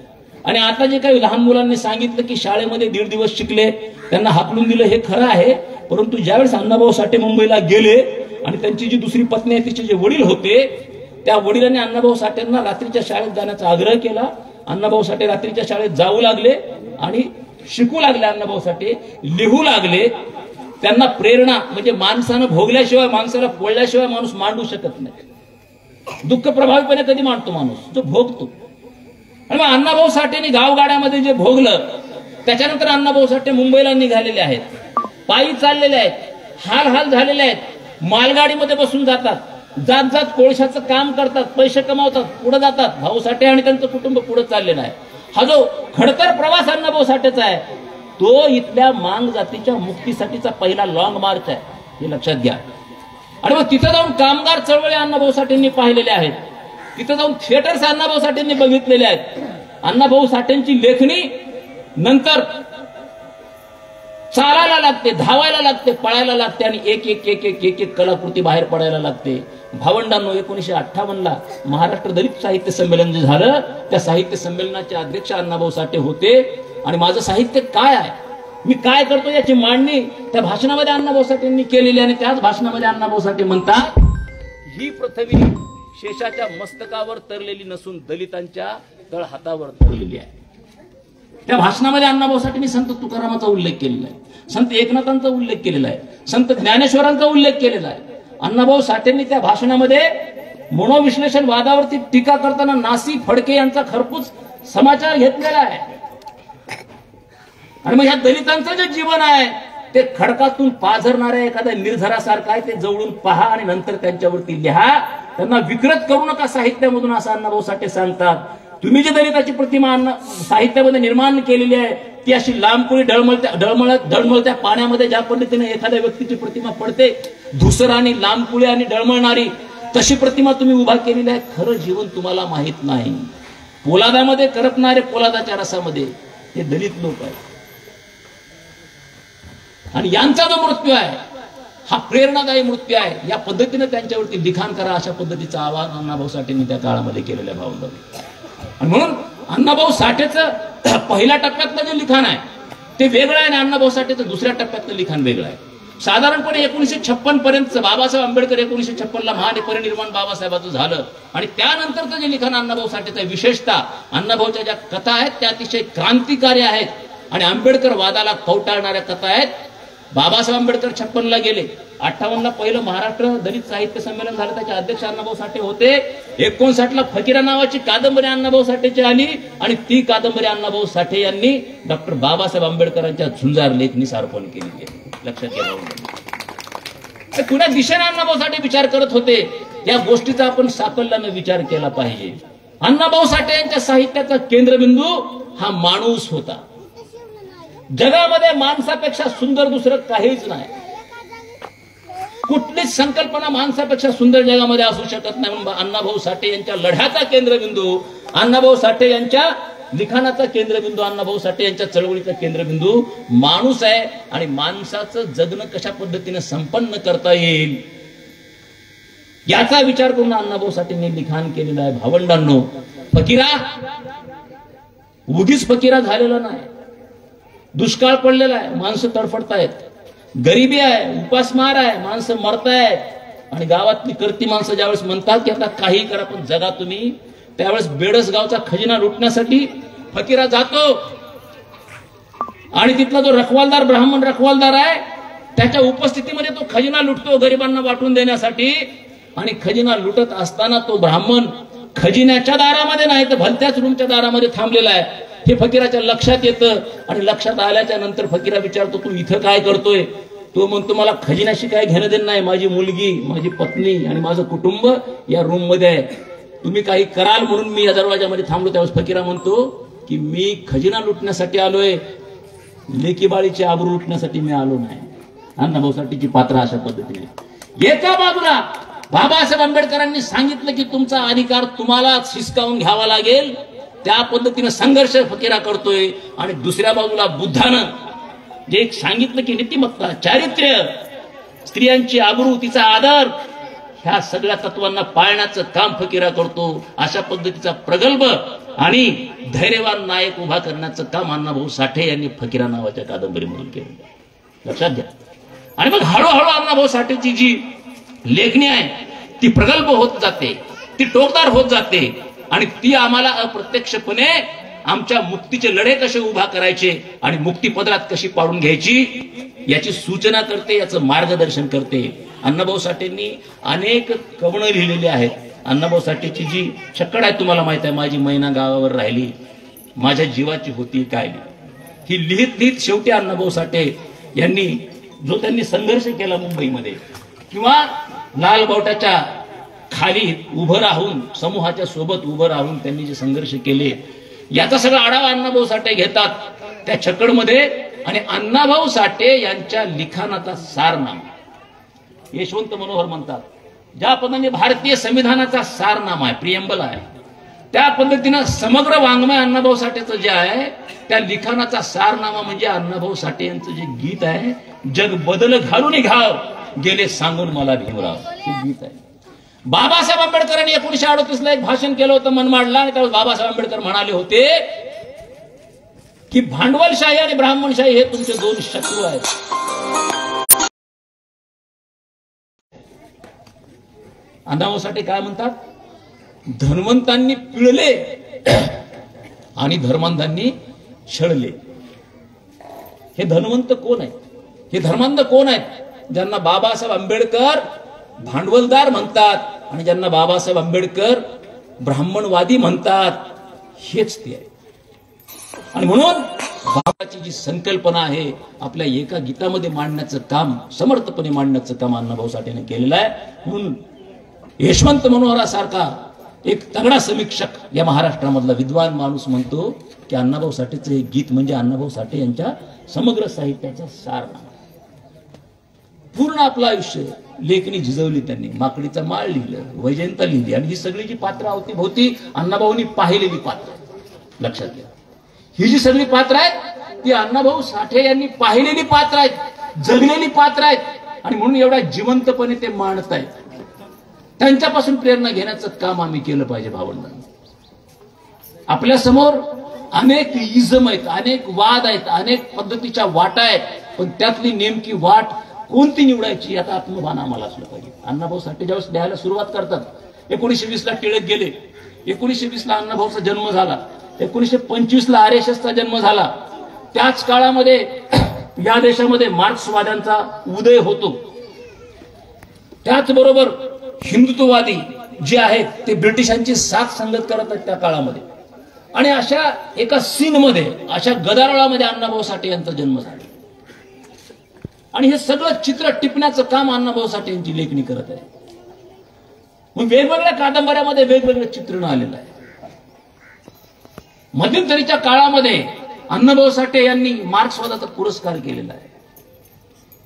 आणि आता जे काही लहान मुलांनी सांगितलं की शाळेमध्ये 1.5 दिवस शिकले, त्यांना हाकलून दिलं, हे खरं आहे. परंतु ज्यावेळेस अण्णाभाऊ साठे मुंबईला गेले आणि त्यांची जी दुसरी पत्नी आहे तिचे जे वडील होते, त्या वडिलांनी अण्णाभाऊ साठेंना रात्रीच्या शाळेत जाण्याचा आग्रह केला. अण्णाभाऊ साठे रात्रीच्या शाळेत जाऊ लागले आणि शिकू लागले. अण्णाभाऊ साठे लिहू लागले. त्यांना प्रेरणा म्हणजे माणसानं भोगल्याशिवाय, माणसाला पोळल्याशिवाय माणूस मांडू शकत नाही. दुःख प्रभावीपणे कधी मांडतो माणूस? जो भोगतो. आणि मग अण्णाभाऊ साठेंनी गावगाड्यामध्ये जे भोगलं त्याच्यानंतर अण्णाभाऊ साठे मुंबईला निघालेले आहेत, पायी चाललेले आहेत, हाल झालेले आहेत, मालगाडीमध्ये बसून जातात, जात जात कोळशाचं काम करतात, पैसे कमावतात, पुढे जातात. भाऊ साठे आणि त्यांचं कुटुंब पुढे चाललेलं आहे. हा जो खडतर प्रवास अण्णाभाऊ साठेचा आहे तो इथल्या मांग जातीच्या मुक्तीसाठीचा पहिला लॉंग मार्च आहे, हे लक्षात घ्या. आणि मग तिथं जाऊन कामगार चळवळी अण्णाभाऊ साठेंनी पाहिलेल्या आहेत, तिथं जाऊन थिएटर्स अण्णाभाऊ साठेंनी बघितलेले आहेत. अण्णाभाऊ साठेंची लेखणी नंतर चालायला लागते, धावायला लागते, पळायला लागते आणि एक एक एक एक एक एक कलाकृती बाहेर पडायला लागते. भावंडांनो, 1958ला महाराष्ट्र दलित साहित्य संमेलन जे झालं त्या साहित्य संमेलनाचे अध्यक्ष अण्णाभाऊ साठे होते. आणि माझं साहित्य काय आहे, मी काय करतो याची मांडणी त्या भाषणामध्ये अण्णाभाऊ साठेंनी केलेली. आणि त्याच भाषणामध्ये अण्णाभाऊ साठे म्हणतात, ही पृथ्वी शेषाच्या मस्तकावर तरलेली नसून दलितांच्या तळहातावर तरलेली आहे. त्या भाषणामध्ये अण्णाभाऊ साठेंनी संत तुकारामाचा उल्लेख केलेला आहे, संत एकनाथांचा उल्लेख केलेला आहे, संत ज्ञानेश्वरांचा उल्लेख केलेला आहे. अण्णाभाऊ साठेंनी त्या भाषणामध्ये मनोविश्लेषण वादावरती टीका करताना नासी फडके यांचा खरपूस समाचार घेतलेला आहे. आणि मग ह्या दलितांचं जे जीवन आहे ते खडकातून पाझरणाऱ्या एखाद्या निर्झरासारखं आहे. ते जवळून पहा आणि नंतर त्यांच्यावरती लिहा, त्यांना विकृत करू नका साहित्यामधून, असं अण्णाभाऊ साठे सांगतात. तुम्ही जी दलिताची प्रतिमा साहित्यामध्ये निर्माण केलेली आहे ती अशी लांबकुळी डळमळत्या पाण्यामध्ये ज्या पद्धतीने एखाद्या व्यक्तीची प्रतिमा पडते, धुसर आणि लांबकुळी आणि डळमळणारी, तशी प्रतिमा तुम्ही उभा केलेली आहे. खरं जीवन तुम्हाला माहित नाही. पोलादामध्ये करपणारे पोलादाच्या रसामध्ये हे दलित लोक आहेत. आणि यांचा जो मृत्यू आहे हा प्रेरणादायी मृत्यू आहे. या पद्धतीने त्यांच्यावरती लिखाण करा, अशा पद्धतीचं आवाहन अण्णाभाऊ साठेंनी त्या काळामध्ये केलेलं आहे भावंडांनी. आणि म्हणून अण्णाभाऊ साठेचं पहिल्या टप्प्यातलं जे लिखाण आहे ते वेगळं आहे आणि अण्णाभाऊ साठेचं दुसऱ्या टप्प्यातलं लिखाण वेगळं आहे. साधारणपणे 1956 पर्यंत बाबासाहेब आंबेडकर 1956ला महापरिनिर्वाण बाबासाहेबांचं झालं आणि त्यानंतरचं जे लिखाण अण्णाभाऊ साठेचं आहे, विशेषतः अण्णाभाऊच्या ज्या कथा आहेत त्या अतिशय क्रांतिकारी आहेत आणि आंबेडकर वादाला कवटाळणाऱ्या कथा आहेत. बाबासाहेब आंबेडकर 56ला गेले, 58ला पहिलं महाराष्ट्र दलित साहित्य संमेलन झालं, त्याचे अध्यक्ष अण्णाभाऊ साठे होते. 59ला फकीरा नावाची कादंबरी अण्णाभाऊ साठेची आली आणि ती कादंबरी अण्णाभाऊ साठे यांनी डॉक्टर बाबासाहेब आंबेडकरांच्या झुंजार लेखनीस अर्पण केलेली आहे. लक्षात घ्या, कुण्या दिशेने अण्णाभाऊ साठे विचार करत होते या गोष्टीचा आपण साकल्यानं विचार केला पाहिजे. अण्णाभाऊ साठे यांच्या साहित्याचा केंद्रबिंदू हा माणूस होता. जगामध्ये माणसापेक्षा सुंदर दुसरं काहीच नाही. कुठलीच संकल्पना माणसापेक्षा सुंदर जगामध्ये असू शकत नाही. म्हणून अण्णाभाऊ साठे यांच्या लढ्याचा केंद्रबिंदू, अण्णाभाऊ साठे यांच्या लिखाणाचा केंद्रबिंदू, अण्णाभाऊ साठे यांच्या चळवळीचा केंद्रबिंदू माणूस आहे. आणि माणसाचं जगणं कशा पद्धतीने संपन्न करता येईल याचा विचार करून अण्णाभाऊ साठेंनी लिखाण केलेलं आहे. भावंडांनो, फकीरा उगीच फकीरा झालेला नाही. दुष्काळ पडलेला आहे, माणसं तडफडतायत, गरिबी आहे, उपासमार आहे, माणसं मरतायत आणि गावातली करती माणसं ज्यावेळेस म्हणतात की आता काही करा पण जगा तुम्ही, त्यावेळेस बेडस गावचा खजिना लुटण्यासाठी फकीरा जातो आणि तिथला जो रखवालदार, ब्राह्मण रखवालदार आहे त्याच्या उपस्थितीमध्ये तो खजिना लुटतो गरिबांना वाटून देण्यासाठी. आणि खजिना लुटत असताना तो ब्राह्मण खजिन्याच्या दारामध्ये नाही तर भलत्याच रूमच्या दारामध्ये थांबलेला आहे. हे फकीराच्या लक्षात येतं आणि लक्षात आल्याच्या नंतर फकीरा विचारतो, तू इथं काय करतोय? तो म्हणतो, मला खजिन्याशी काय घेणं देणं नाही, माझी मुलगी, माझी पत्नी आणि माझं कुटुंब या रूम मध्ये आहे, तुम्ही काही कराल म्हणून मी या दरवाजामध्ये थांबलो. त्यावेळेस फकीरा म्हणतो की मी खजिना लुटण्यासाठी आलोय, लेकीबाळीची आबरू लुटण्यासाठी मी आलो नाही. अण्णाभाऊ साठेची पात्र अशा पद्धतीने. एका बाजूला बाबासाहेब आंबेडकरांनी सांगितलं की तुमचा अधिकार तुम्हाला हिसकावून घ्यावा लागेल, त्या पद्धतीने संघर्ष फकीरा करतोय. आणि दुसऱ्या बाजूला बुद्धानं जे एक सांगितलं की नीतिमत्ता, चारित्र्य, स्त्रियांची आबरू, तिचा आदर, ह्या सगळ्या तत्वांना पाळण्याचं काम फकीरा करतो. अशा पद्धतीचा प्रगल्भ आणि धैर्यवान नायक उभा करण्याचं काम अण्णाभाऊ साठे यांनी फकीरा नावाच्या कादंबरीमधून केलं. लक्षात घ्या. आणि मग हळूहळू अण्णाभाऊ साठेची जी लेखणी आहे ती प्रगल्भ होत जाते, ती टोकदार होत जाते आणि ती आम्हाला अप्रत्यक्षपणे आमच्या मुक्तीचे लढे कसे उभा करायचे आणि मुक्तीपदरात कशी पाडून घ्यायची याची सूचना करते, याचं मार्गदर्शन करते. अण्णाभाऊ साठेंनी अनेक कवनं लिहिलेली आहेत. अण्णाभाऊ साठेची जी छक्कड आहे तुम्हाला माहित आहे, माझी मैना गावावर राहिली, माझ्या जीवाची होती काय. ही लिहित लिहित शेवटी अण्णाभाऊ साठे यांनी जो त्यांनी संघर्ष केला मुंबईमध्ये, किंवा लाल बावटाच्या खाली उभं राहून समूहाच्या सोबत उभं राहून त्यांनी जे संघर्ष केले, याचा सगळा आढावा अण्णाभाऊ साठे घेतात त्या छकडमध्ये. आणि अण्णाभाऊ साठे यांच्या लिखाणाचा सारनामा यशवंत मनोहर म्हणतात, ज्या पद्धतीने भारतीय संविधानाचा सारनामा आहे, प्रियंबल आहे, त्या पद्धतीनं समग्र वाङ्मय अण्णाभाऊ साठेचं जे आहे त्या लिखाणाचा सारनामा म्हणजे अण्णाभाऊ साठे यांचं जे गीत आहे, जग बदल घालून घाव गेले सांगून मला भीमराव, हे गीत आहे. बाबासाहेब आंबेडकरांनी 1938ला एक भाषण केलं होतं मनमाडला, आणि त्यावेळेस बाबासाहेब आंबेडकर म्हणाले होते की भांडवलशाही आणि ब्राह्मणशाही हे तुमचे दोन शत्रू आहेत. अण्णाभाऊ साठे काय म्हणतात, धनवंतांनी पिळले आणि धर्मांधांनी छळले. हे धनवंत कोण आहेत, हे धर्मांध कोण आहेत, ज्यांना बाबासाहेब आंबेडकर भांडवलदार म्हणतात आणि ज्यांना बाबासाहेब आंबेडकर ब्राह्मणवादी म्हणतात, हेच ते आहे. आणि म्हणून बाबाची जी संकल्पना आहे आपल्या एका गीतामध्ये मांडण्याचं काम, समर्थपणे मांडण्याचं काम अण्णाभाऊ साठेने केलेलं आहे. म्हणून यशवंत मनोहरासारखा एक तगडा समीक्षक या महाराष्ट्रामधला विद्वान माणूस म्हणतो की अण्णाभाऊ साठेचं हे गीत म्हणजे अण्णाभाऊ साठे यांच्या समग्र साहित्याचा सारनामा. पूर्ण आपलं आयुष्य लेखणी झिजवली त्यांनी, माकडीचा माळ लिहिलं, वैजयंता लिहिली, आणि ही सगळी जी पात्र अवतीभोवती अण्णाभाऊंनी पाहिलेली पात्र, लक्षात घ्या, ही जी सगळी पात्र आहेत ती अण्णाभाऊ साठे यांनी पाहिलेली पात्र आहेत, जगलेली पात्र आहेत. आणि म्हणून एवढ्या जिवंतपणे ते मांडतायत. त्यांच्यापासून प्रेरणा घेण्याचं काम आम्ही केलं पाहिजे भावंडांनी. आपल्या समोर अनेक इजम आहेत, अनेक वाद आहेत, अनेक पद्धतीच्या वाटा आहेत, पण त्यातली नेमकी वाट कोणती निवडायची याचा आत्मभान आम्हाला असलं पाहिजे. अण्णाभाऊ साठे ज्यावेळेस लिहायला सुरुवात करतात, 1920ला टिळक गेले, 1920ला अण्णाभाऊचा जन्म झाला, 1925ला RSSचा जन्म झाला. त्याच काळामध्ये या देशामध्ये मार्क्सवाद्यांचा उदय होतो. त्याचबरोबर हिंदुत्ववादी जे आहेत ते ब्रिटिशांची साथ संगत करत आहेत त्या काळामध्ये. आणि अशा एका सीनमध्ये, अशा गदारोळामध्ये अण्णाभाऊ साठे यांचा जन्म झाला. आणि हे सगळं चित्र टिपण्याचं काम अण्णाभाऊ साठे यांची लेखणी करत आहे. मग वेगवेगळ्या कादंबऱ्यामध्ये वेगवेगळं चित्रण आलेलं आहे. मध्यंतरीच्या काळामध्ये अण्णाभाऊ साठे यांनी मार्क्सवादाचा पुरस्कार केलेला आहे.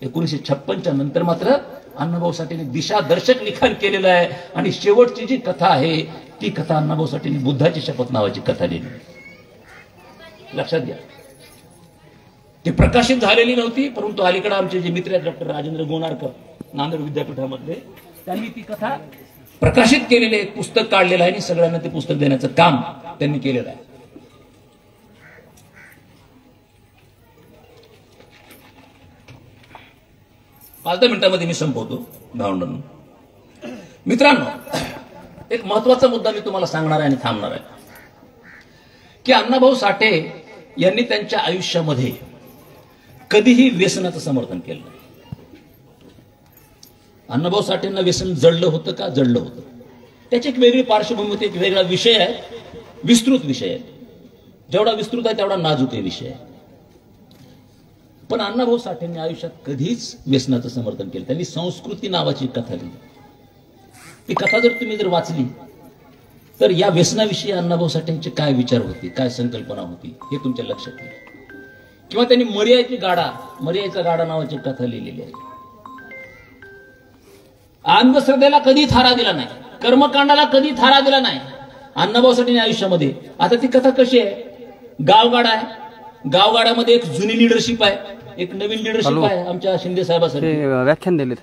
1956च्या नंतर मात्र अण्णाभाऊ साठेंनी दिशादर्शक लिखाण केलेलं आहे. आणि शेवटची जी कथा आहे ती कथा अण्णाभाऊ साठेंनी बुद्धाची शपथ नावाची कथा लिहिली. लक्षात घ्या, ती प्रकाशित झालेली नव्हती, परंतु अलीकडे आमचे जे मित्र आहेत डॉक्टर राजेंद्र गोनारकर नांदेड विद्यापीठामधले, त्यांनी ती कथा प्रकाशित केलेली आहे, पुस्तक काढलेलं आहे आणि सगळ्यांना ते पुस्तक देण्याचं काम त्यांनी केलेलं आहे. पाच 10 मिनिटांमध्ये मी संपवतो भावंडांनो. मित्रांनो, एक महत्वाचा मुद्दा मी तुम्हाला सांगणार आहे आणि थांबणार आहे की अण्णाभाऊ साठे यांनी त्यांच्या आयुष्यामध्ये कधीही व्यसनाचं समर्थन केलं नाही. अण्णाभाऊ साठेंना व्यसन जडलं होतं का? जडलं होतं. त्याची एक वेगळी पार्श्वभूमी होती, एक वेगळा विषय आहे, विस्तृत विषय आहे. जेवढा विस्तृत आहे तेवढा नाजूक विषय आहे. पण अण्णाभाऊ साठेंनी आयुष्यात कधीच व्यसनाचं समर्थन केलं. त्यांनी संस्कृती नावाची कथा लिहिली. ती कथा जर तुम्ही जर वाचली तर या व्यसनाविषयी अण्णाभाऊ साठेंचे काय विचार होते, काय संकल्पना होती हे तुमच्या लक्षात येईल. किंवा त्यांनी मर्यायचा गाडा नावाची कथा लिहिलेली आहे. अंधश्रद्धेला कधी थारा दिला नाही, कर्मकांडाला कधी थारा दिला नाही अण्णाभाऊ साठेंनी आयुष्यामध्ये. आता ती कथा कशी आहे? गावगाडा आहे, गावगाड्यामध्ये एक जुनी लिडरशिप आहे, एक नवीन लिडरशिप आहे. आमच्या शिंदे साहेबांसाठी व्याख्यान दिले.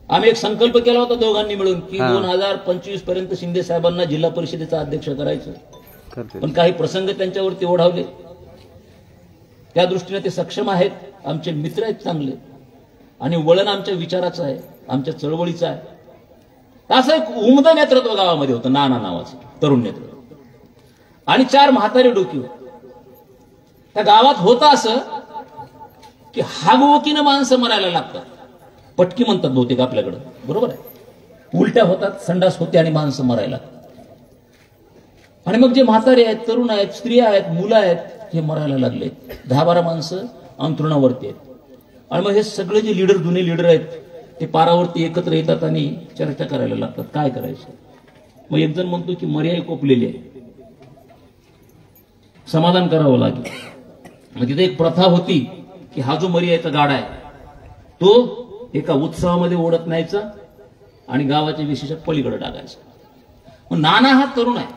आम्ही एक संकल्प केला होता दोघांनी मिळून की 2025 पर्यंत शिंदे साहेबांना जिल्हा परिषदेचा अध्यक्ष करायचं. पण काही प्रसंग त्यांच्यावरती ओढावले. त्या दृष्टीने ते सक्षम आहेत, आमचे मित्र आहेत चांगले, आणि वळण आमच्या विचाराचं आहे, आमच्या चळवळीचं आहे. असं एक उमद नेतृत्व गावामध्ये होतं, नाना नावाचं तरुण नेतृत्व, आणि 4 म्हातारे डोकी होती. त्या गावात होतं असं की हागवकीनं माणसं मरायला लागतात. पटकी म्हणतात बहुतेक आपल्याकडं, बरोबर आहे. उलट्या होतात, संडास होते आणि माणसं मरायला लागतात. आणि मग जे म्हातारे आहेत, तरुण आहेत, स्त्रिया आहेत, मुलं आहेत, हे मरायला लागले, 10-12 माणसं अंथरुणावरती आहेत. आणि मग हे सगळे जे लीडर, जुने लीडर आहेत, ते पारावरती एकत्र येतात आणि चर्चा करायला लागतात काय करायचं. मग एक जण म्हणतो की मर्यादा कोपलेली आहे, समाधान करावं लागेल. मग तिथे एक प्रथा होती की हा जो मर्यादेचा गाडा आहे तो एका उत्सवामध्ये ओढत न्यायचा आणि गावाच्या विशेषात पलीकडे टाकायचा. मग नाना हा तरुण आहे,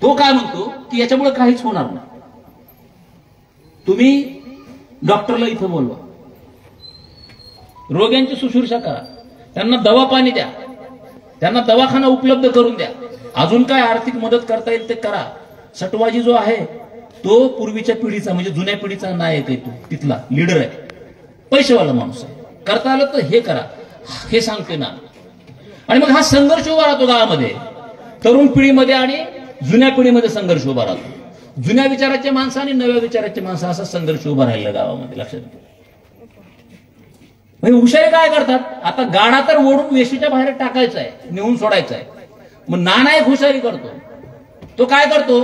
तो काय म्हणतो की याच्यामुळे काहीच होणार नाही, तुम्ही डॉक्टरला इथं बोलवा, रोग्यांची शुश्रूषा करा, त्यांना दवा पाणी द्या, त्यांना दवाखाना उपलब्ध करून द्या, अजून काय आर्थिक मदत करता येईल ते करा. सटवाजी जो आहे तो पूर्वीच्या पिढीचा म्हणजे जुन्या पिढीचा नायक आहे, तो तिथला लीडर आहे, पैसेवाला माणूस आहे, करता आलं तर हे करा, हे सांगते ना. आणि मग हा संघर्ष उभा राहतो गावामध्ये, तरुण पिढीमध्ये आणि जुन्या पिढीमध्ये संघर्ष उभा राहतो. जुन्या विचाराचे माणसं आणि नव्या विचाराचे माणसं असा संघर्ष उभा राहिला गावामध्ये, लक्षात घ्या. म्हणजे हुशारी काय करतात, आता गाडा तर ओढून वेशीच्या बाहेर टाकायचा आहे, नेऊन सोडायचा आहे. मग नाना एक हुशारी करतो, तो काय करतो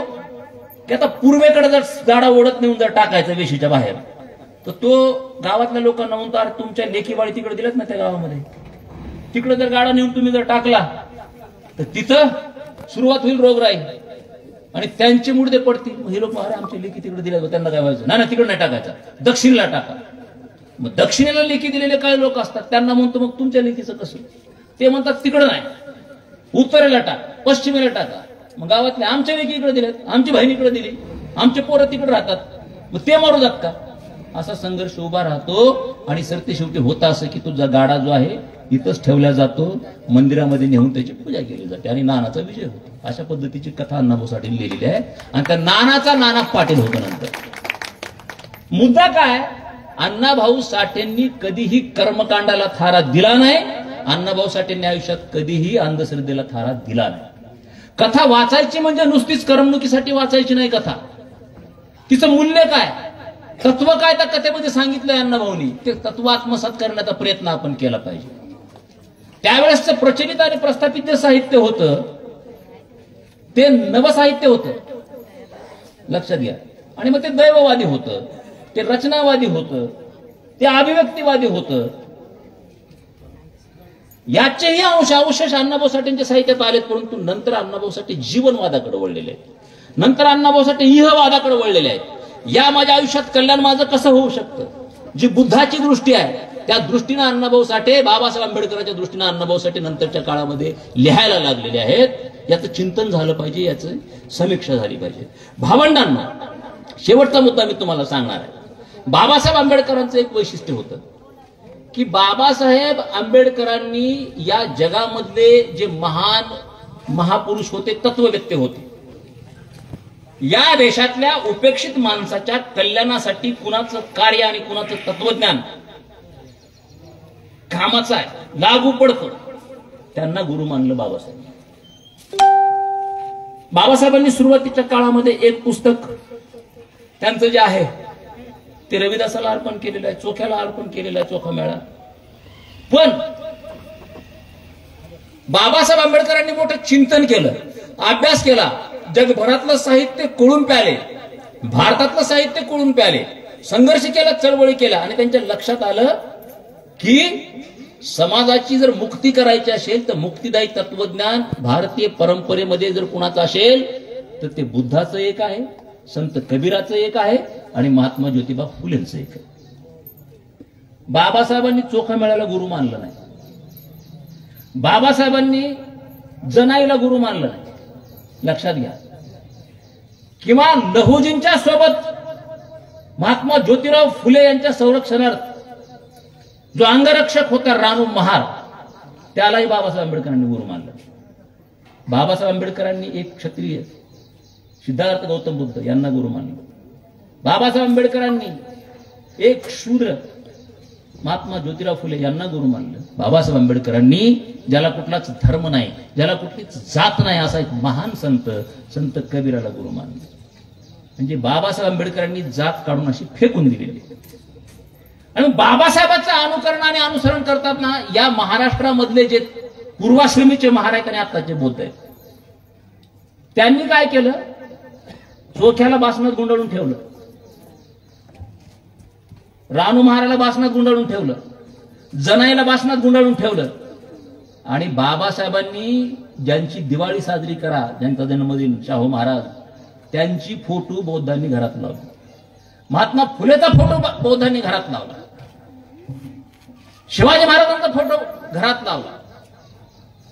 की आता पूर्वेकडे जर गाडा ओढत नेऊन जर टाकायचा वेशीच्या बाहेर, तर तो गावातल्या लोकांना म्हणतो अरे तुमच्या लेखीवाडी तिकडे दिल्यात ना त्या गावामध्ये, तिकडे जर गाडा नेऊन तुम्ही जर टाकला तर तिथं सुरुवात होईल रोगराई आणि त्यांचे मुडदे पडतील. हे लोक अरे आमच्या लेखी तिकडे दिल्या, त्यांना काय व्हायचं, नाही तिकडे नाही टाकायचा, दक्षिणेला टाका. मग दक्षिणेला लेखी दिलेले काही लोक असतात, त्यांना म्हणतो मग तुमच्या लेखीचं कसं, ते म्हणतात तिकडे नाही, उत्तरेला टाका, पश्चिमेला टाका. मग गावातले आमच्या लेखी इकडे दिलेत, आमची बहीण इकडे दिली, आमचे पोरं तिकडे राहतात, मग ते मारू जात का. असा संघर्ष उभा राहतो आणि सरते शेवटी होता असं की तुझा गाडा जो आहे इथंच ठेवला जातो, मंदिरामध्ये नेऊन त्याची पूजा केली जाते आणि नानाचा विजय होतो. अशा पद्धतीची कथा अण्णाभाऊ साठे लिहिलेली आहे आणि त्या नानाचा नाना पाटील होतो नंतर. मुद्दा काय, अण्णाभाऊ साठेंनी कधीही कर्मकांडाला थारा दिला नाही, अण्णाभाऊ साठेंनी आयुष्यात कधीही अंधश्रद्धेला थारा दिला नाही. कथा वाचायची म्हणजे नुसतीच करमणुकीसाठी वाचायची नाही कथा, तिचं मूल्य काय, तत्व काय त्या कथेमध्ये सांगितलंय अण्णाभाऊनी, ते तत्व आत्मसात करण्याचा प्रयत्न आपण केला पाहिजे. त्यावेळेसचं प्रचलित आणि प्रस्थापित जे साहित्य होतं ते नवसाहित्य होतं, लक्षात घ्या. आणि मग ते दैववादी होतं, ते रचनावादी होतं, ते अभिव्यक्तीवादी होतं. याचेही अंश अवशेष अण्णाभाऊ साठेंच्या साहित्यात आलेत, परंतु नंतर अण्णाभाऊ साठे जीवनवादाकडे वळलेले आहेत, नंतर अण्णाभाऊ साठे इहवादाकडे वळलेले आहेत. या माझ्या आयुष्यात कल्याण माझं कसं होऊ शकतं, जी बुद्धाची दृष्टी आहे त्या दृष्टीनं अण्णाभाऊ साठे, बाबासाहेब आंबेडकरांच्या दृष्टीनं अण्णाभाऊ साठे नंतरच्या काळामध्ये लिहायला लागलेले आहेत. याचं चिंतन झालं पाहिजे, याचं समीक्षा झाली पाहिजे. भावंडांना शेवटचा मुद्दा मी तुम्हाला सांगणार आहे. बाबासाहेब आंबेडकरांचं एक वैशिष्ट्य होतं की बाबासाहेब आंबेडकरांनी या जगामधले जे महान महापुरुष होते, तत्ववेत्ते होते, या देशातल्या उपेक्षित माणसाच्या कल्याणासाठी कुणाचं कार्य आणि कुणाचं तत्वज्ञान कामाचं आहे, लागू पडतं, त्यांना गुरु मानलं बाबासाहेब. बाबासाहेबांनी सुरुवातीच्या काळामध्ये एक पुस्तक त्यांचं जे आहे ते रविदासाला अर्पण केलेलं आहे, चोख्याला अर्पण केलेलं आहे, चोखा मेळा. पण बाबासाहेब आंबेडकरांनी मोठं चिंतन केलं, अभ्यास केला, जगभरातलं साहित्य कोळून प्याले, भारतातलं साहित्य कोळून प्याले, संघर्ष केला, चळवळी केला आणि त्यांच्या लक्षात आलं की समाजाची जर मुक्ती करायची असेल तर मुक्तिदायी तत्वज्ञान भारतीय परंपरेमध्ये जर कुणाचं असेल तर ते बुद्धाचं एक आहे, संत कबीराचं एक आहे आणि महात्मा ज्योतिबा फुलेंचं एक आहे. बाबासाहेबांनी चोखा मेळ्याला गुरु मानलं नाही, बाबासाहेबांनी जनाईला गुरु मानलं नाही, लक्षात घ्या. किंवा लहुजींच्या सोबत महात्मा ज्योतिराव फुले यांच्या संरक्षणार्थ जो अंगरक्षक होता रानू महार, त्यालाही बाबासाहेब आंबेडकरांनी गुरु मानलं. बाबासाहेब आंबेडकरांनी एक क्षत्रिय सिद्धार्थ गौतम बुद्ध यांना गुरु मानलं. बाबासाहेब आंबेडकरांनी एक शूद्र महात्मा ज्योतिराव फुले यांना गुरु मानलं. बाबासाहेब आंबेडकरांनी ज्याला कुठलाच धर्म नाही, ज्याला कुठलीच जात नाही, असा एक महान संत कबीराला गुरु मानलं. म्हणजे बाबासाहेब आंबेडकरांनी जात काढून अशी फेकून दिलेली. आणि बाबासाहेबांचं अनुकरण आणि अनुसरण करतात ना या महाराष्ट्रामधले जे पूर्वाश्रमीचे महार आहेत आणि आत्ताचे बौद्ध आहेत, त्यांनी काय केलं, चोख्याला बासनात गुंडाळून ठेवलं, रानू महाराला बासनात गुंडाळून ठेवलं, जनाईला बासनात गुंडाळून ठेवलं. आणि बाबासाहेबांनी ज्यांची दिवाळी साजरी करा, ज्यांचा जन्मदिन शाहू महाराज, त्यांची फोटो बौद्धांनी घरात लावली. महात्मा फुलेचा फोटो बौद्धांनी घरात लावला, शिवाजी महाराजांचा फोटो घरात लावला,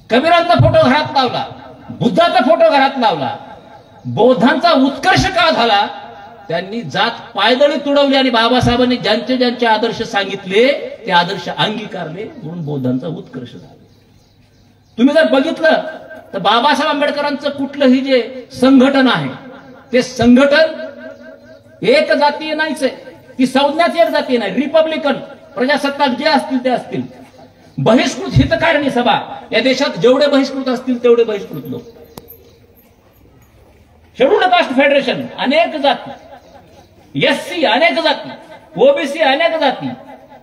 कबीरांचा फोटो घरात लावला, बुद्धाचा फोटो घरात लावला. बौद्धांचा उत्कर्ष का झाला? त्यांनी जात पायदळी तुडवली आणि बाबासाहेबांनी ज्यांचे ज्यांचे आदर्श सांगितले ते आदर्श अंगीकारले, म्हणून बौद्धांचा उत्कर्ष झाला. तुम्ही जर बघितलं तर बाबासाहेब आंबेडकरांचं कुठलंही जे संघटन आहे ते संघटन एक जातीय नाहीच आहे, ती संज्ञाच एक जातीय नाही. रिपब्लिकन, प्रजासत्ताक जे असतील ते असतील. बहिष्कृत हितकारिणी सभा, या देशात जेवढे बहिष्कृत असतील तेवढे बहिष्कृत लोक. शेड्यूल्ड कास्ट फेडरेशन अनेक जाती, एससी अनेक जाती, ओबीसी अनेक जाती,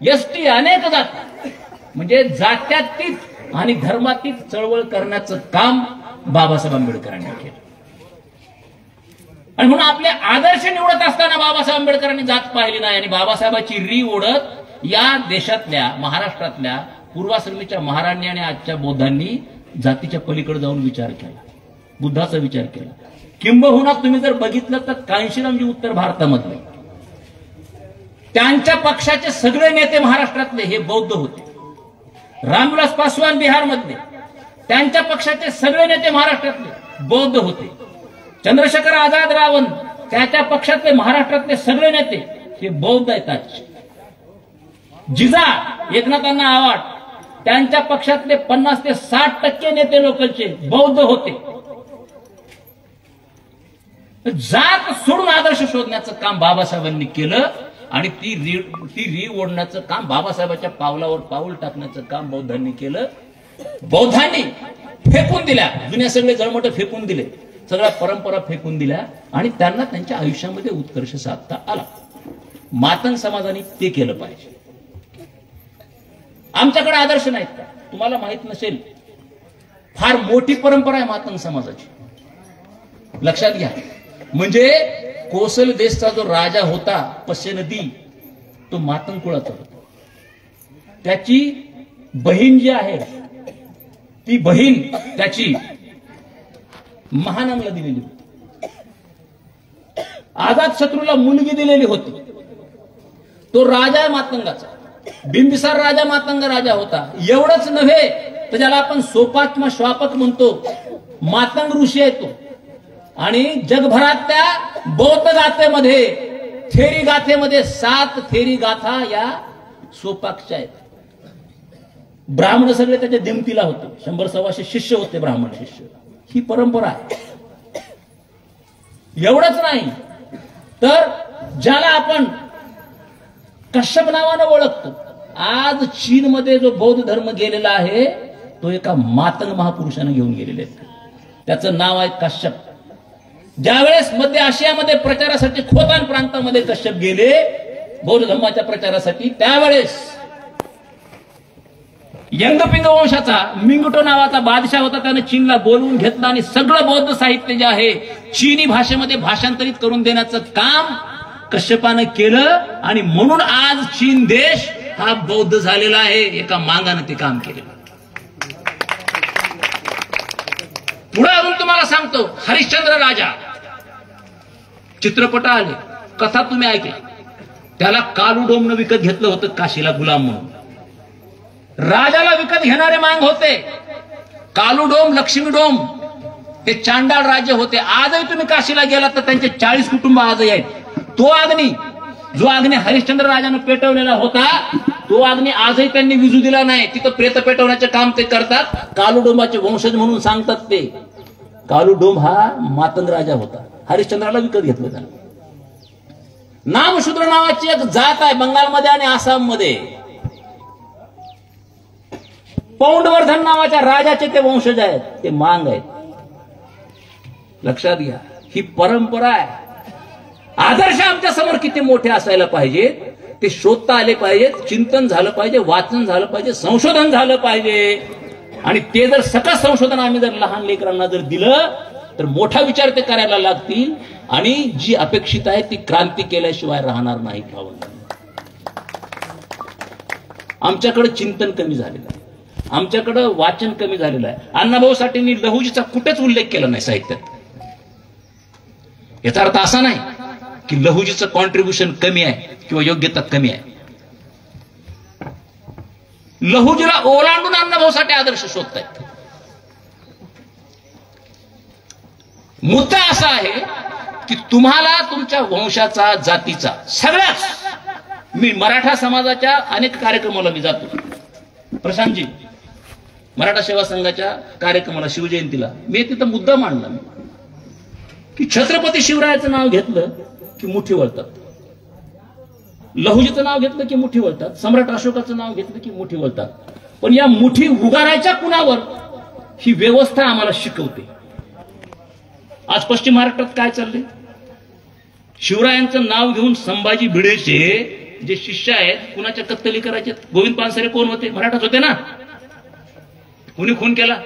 एसटी अनेक जाती, म्हणजे जात्यातीत आणि धर्मातीत चळवळ करण्याचं काम बाबासाहेब आंबेडकरांनी केलं. आणि म्हणून आपले आदर्श निवडत असताना बाबासाहेब आंबेडकरांनी जात पाहिली नाही. आणि बाबासाहेबांची री ओढत या देशातल्या, महाराष्ट्रातल्या पूर्वाश्रमीच्या महाराणी आणि आजच्या बौद्धांनी जातीच्या पलीकडे जाऊन विचार केला, बुद्धाचा विचार केला. किंबहुना तुम्ही जर बघितलं तर कांशीरामजी उत्तर भारतामधले, त्यांच्या पक्षाचे सगळे नेते महाराष्ट्रातले हे बौद्ध होते. रामविलास पासवान बिहारमधले, त्यांच्या पक्षाचे सगळे नेते महाराष्ट्रातले बौद्ध होते. चंद्रशेखर आझाद रावण, त्याच्या पक्षातले महाराष्ट्रातले सगळे नेते हे बौद्ध आहेत. आज जिजा एकनाथांना आवाड, त्यांच्या पक्षातले 50 ते 60% नेते लोकलचे बौद्ध होते. जात सोडून आदर्श शोधण्याचं काम बाबासाहेबांनी केलं आणि ती री ओढण्याचं काम, बाबासाहेबांच्या पावलावर पाऊल टाकण्याचं काम बौद्धांनी केलं. बौद्धांनी फेकून दिल्या, जुन्या सगळे जळमट फेकून दिले, सगळ्या परंपरा फेकून दिल्या आणि त्यांना त्यांच्या आयुष्यामध्ये उत्कर्ष साधता आला. मातंग समाजाने ते केलं पाहिजे. आमच्याकडे आदर्श नाहीत का? तुम्हाला माहित नसेल, फार मोठी परंपरा आहे मातंग समाजाची, लक्षात घ्या. म्हणजे कोसल देशचा जो राजा होता पश्य नदी, तो मातंग कुळाचा होता. त्याची बहीण जी आहे, ती बहीण त्याची महानांगला दिलेली होती. आझाद शत्रूला मुलगी दिलेली होती. तो राजा आहे मातंगाचा. बिंबिसार राजा मातंग राजा होता. एवढंच नव्हे तर ज्याला आपण सोपाक किंवा श्वापक म्हणतो, मातंग ऋषी आहे तो. आणि जगभरातल्या बौद्ध गाथेमध्ये, थेरी गाथेमध्ये 7 थेरी गाथा या सोपाकच्या आहेत. ब्राह्मण सगळे त्याच्या दिमतीला होते. 100-125 शिष्य होते ब्राह्मण शिष्य. ही परंपरा आहे. एवढंच नाही तर ज्याला आपण कश्यप नावानं ओळखतो, आज चीनमध्ये जो बौद्ध धर्म गेलेला आहे तो एका मातंग महापुरुषाने घेऊन गेलेले आहे. त्याचं नाव आहे कश्यप. ज्यावेळेस मध्य आशियामध्ये प्रचारासाठी खोतान प्रांतामध्ये कश्यप गेले बौद्ध धर्माच्या प्रचारासाठी, त्यावेळेस यंगपिंग वंशाचा मिंगटो नावाचा बादशाह होता. त्याने चीनला बोलवून घेतला आणि सगळं बौद्ध साहित्य जे आहे चीनी भाषेमध्ये भाषांतरित करून देण्याचं काम कश्यपानं केलं. आणि म्हणून आज चीन देश हा बौद्ध झालेला आहे. एका मांगानं ते काम केलेलं. पुढे अजून तुम्हाला सांगतो, हरिश्चंद्र राजा, चित्रपट आले, कथा तुम्ही ऐकली. त्याला कालू डोमनं विकत घेतलं होतं काशीला गुलाम म्हणून. राजाला विकत घेणारे मांग होते. कालू डोम, लक्ष्मी डोम हे चांडाळ राज्य होते. आजही तुम्ही काशीला गेलात तर त्यांचे 40 कुटुंब आजही आहेत. तो अग्नी, जो अग्नी हरिश्चंद्र राजानं पेटवलेला होता, तो अग्नी आजही त्यांनी विझू दिला नाही. तिथं प्रेत पेटवण्याचे काम ते करतात. कालू डोंबाचे वंशज म्हणून सांगतात ते. कालू डोंब हा मातंग राजा होता. हरिश्चंद्राला विकत घेतलं त्यानं. नामशूद्र नावाची एक जात आहे बंगालमध्ये आणि आसाममध्ये. पौंडवर्धन नावाच्या राजाचे ते वंशज आहेत, ते मांग आहेत. लक्षात घ्या, ही परंपरा आहे. आदर्श आमच्या समोर किती मोठे असायला पाहिजेत, ते शोधता आले पाहिजेत, चिंतन झालं पाहिजे, वाचन झालं पाहिजे, संशोधन झालं पाहिजे. आणि ते जर सकस संशोधन आम्ही जर लहान लेकरांना जर दिलं तर मोठा विचार ते करायला लागतील आणि जी अपेक्षित आहे ती क्रांती केल्याशिवाय राहणार नाहीत. भावना, आमच्याकडे चिंतन कमी झालेलं आहे, आमच्याकडे वाचन कमी झालेलं आहे. अण्णाभाऊ साठेंनी लहुजीचा कुठेच उल्लेख केला नाही साहित्यात. याचा अर्थ असा नाही की लहुजीचं कॉन्ट्रीब्युशन कमी आहे किंवा योग्यता कमी आहे. लहुजीला ओलांडून अण्णाभाऊ साठे आदर्श शोधतायत. मुद्दा असा आहे की तुम्हाला तुमच्या वंशाचा, जातीचा, सगळ्याच, मी मराठा समाजाच्या अनेक कार्यक्रमाला मी जातो. प्रशांतजी, मराठा सेवा संघाच्या कार्यक्रमाला, शिवजयंतीला मी तिथं मुद्दा मांडला की छत्रपती शिवरायाचं नाव घेतलं की मुठी वळतात, लहुजीचं नाव घेतलं की मुठी वळतात, सम्राट अशोकाचं नाव घेतलं की मुठी वळतात. पण या मुठी उगारायच्या कुणावर ही व्यवस्था आम्हाला शिकवते. आज पश्चिम महाराष्ट्रात काय चाललंय? शिवरायांचं नाव घेऊन संभाजी भिडेचे जे शिष्य आहेत, कुणाच्या कत्तली करायचे? गोविंद पानसरे कोण होते? मराठाच होते ना. कुणी खून केला?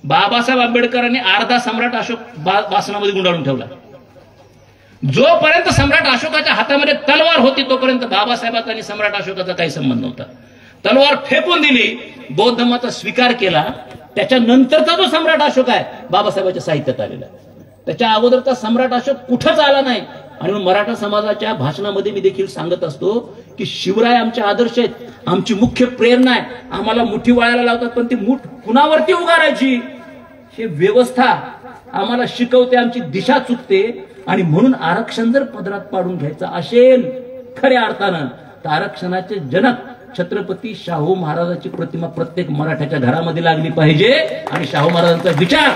बाबासाहेब आंबेडकरांनी अर्धा सम्राट अशोक वासनामध्ये गुंडाळून ठेवला. जोपर्यंत सम्राट अशोकाच्या हातामध्ये तलवार होती तोपर्यंत बाबासाहेबांचा आणि सम्राट अशोकाचा काही संबंध नव्हता. तलवार फेकून दिली, बौद्ध धर्माचा स्वीकार केला, त्याच्यानंतरचा जो सम्राट अशोक आहे बाबासाहेबांच्या साहित्यात आलेला. त्याच्या अगोदरचा सम्राट अशोक कुठंच आला नाही. आणि मराठा समाजाच्या भाषणामध्ये मी देखील सांगत असतो की शिवराय आमचे आदर्श आहेत, आमची मुख्य प्रेरणा आहे. आम्हाला मुठी वळायला लावतात, पण ती मुठ कुणावरती उगारायची हे व्यवस्था आम्हाला शिकवते, आमची दिशा चुकते. आणि म्हणून आरक्षण जर पदरात पाडून घ्यायचं असेल खऱ्या अर्थानं, तर आरक्षणाचे जनक छत्रपती शाहू महाराजांची प्रतिमा प्रत्येक मराठ्याच्या घरामध्ये लागली पाहिजे. आणि शाहू महाराजांचा विचार,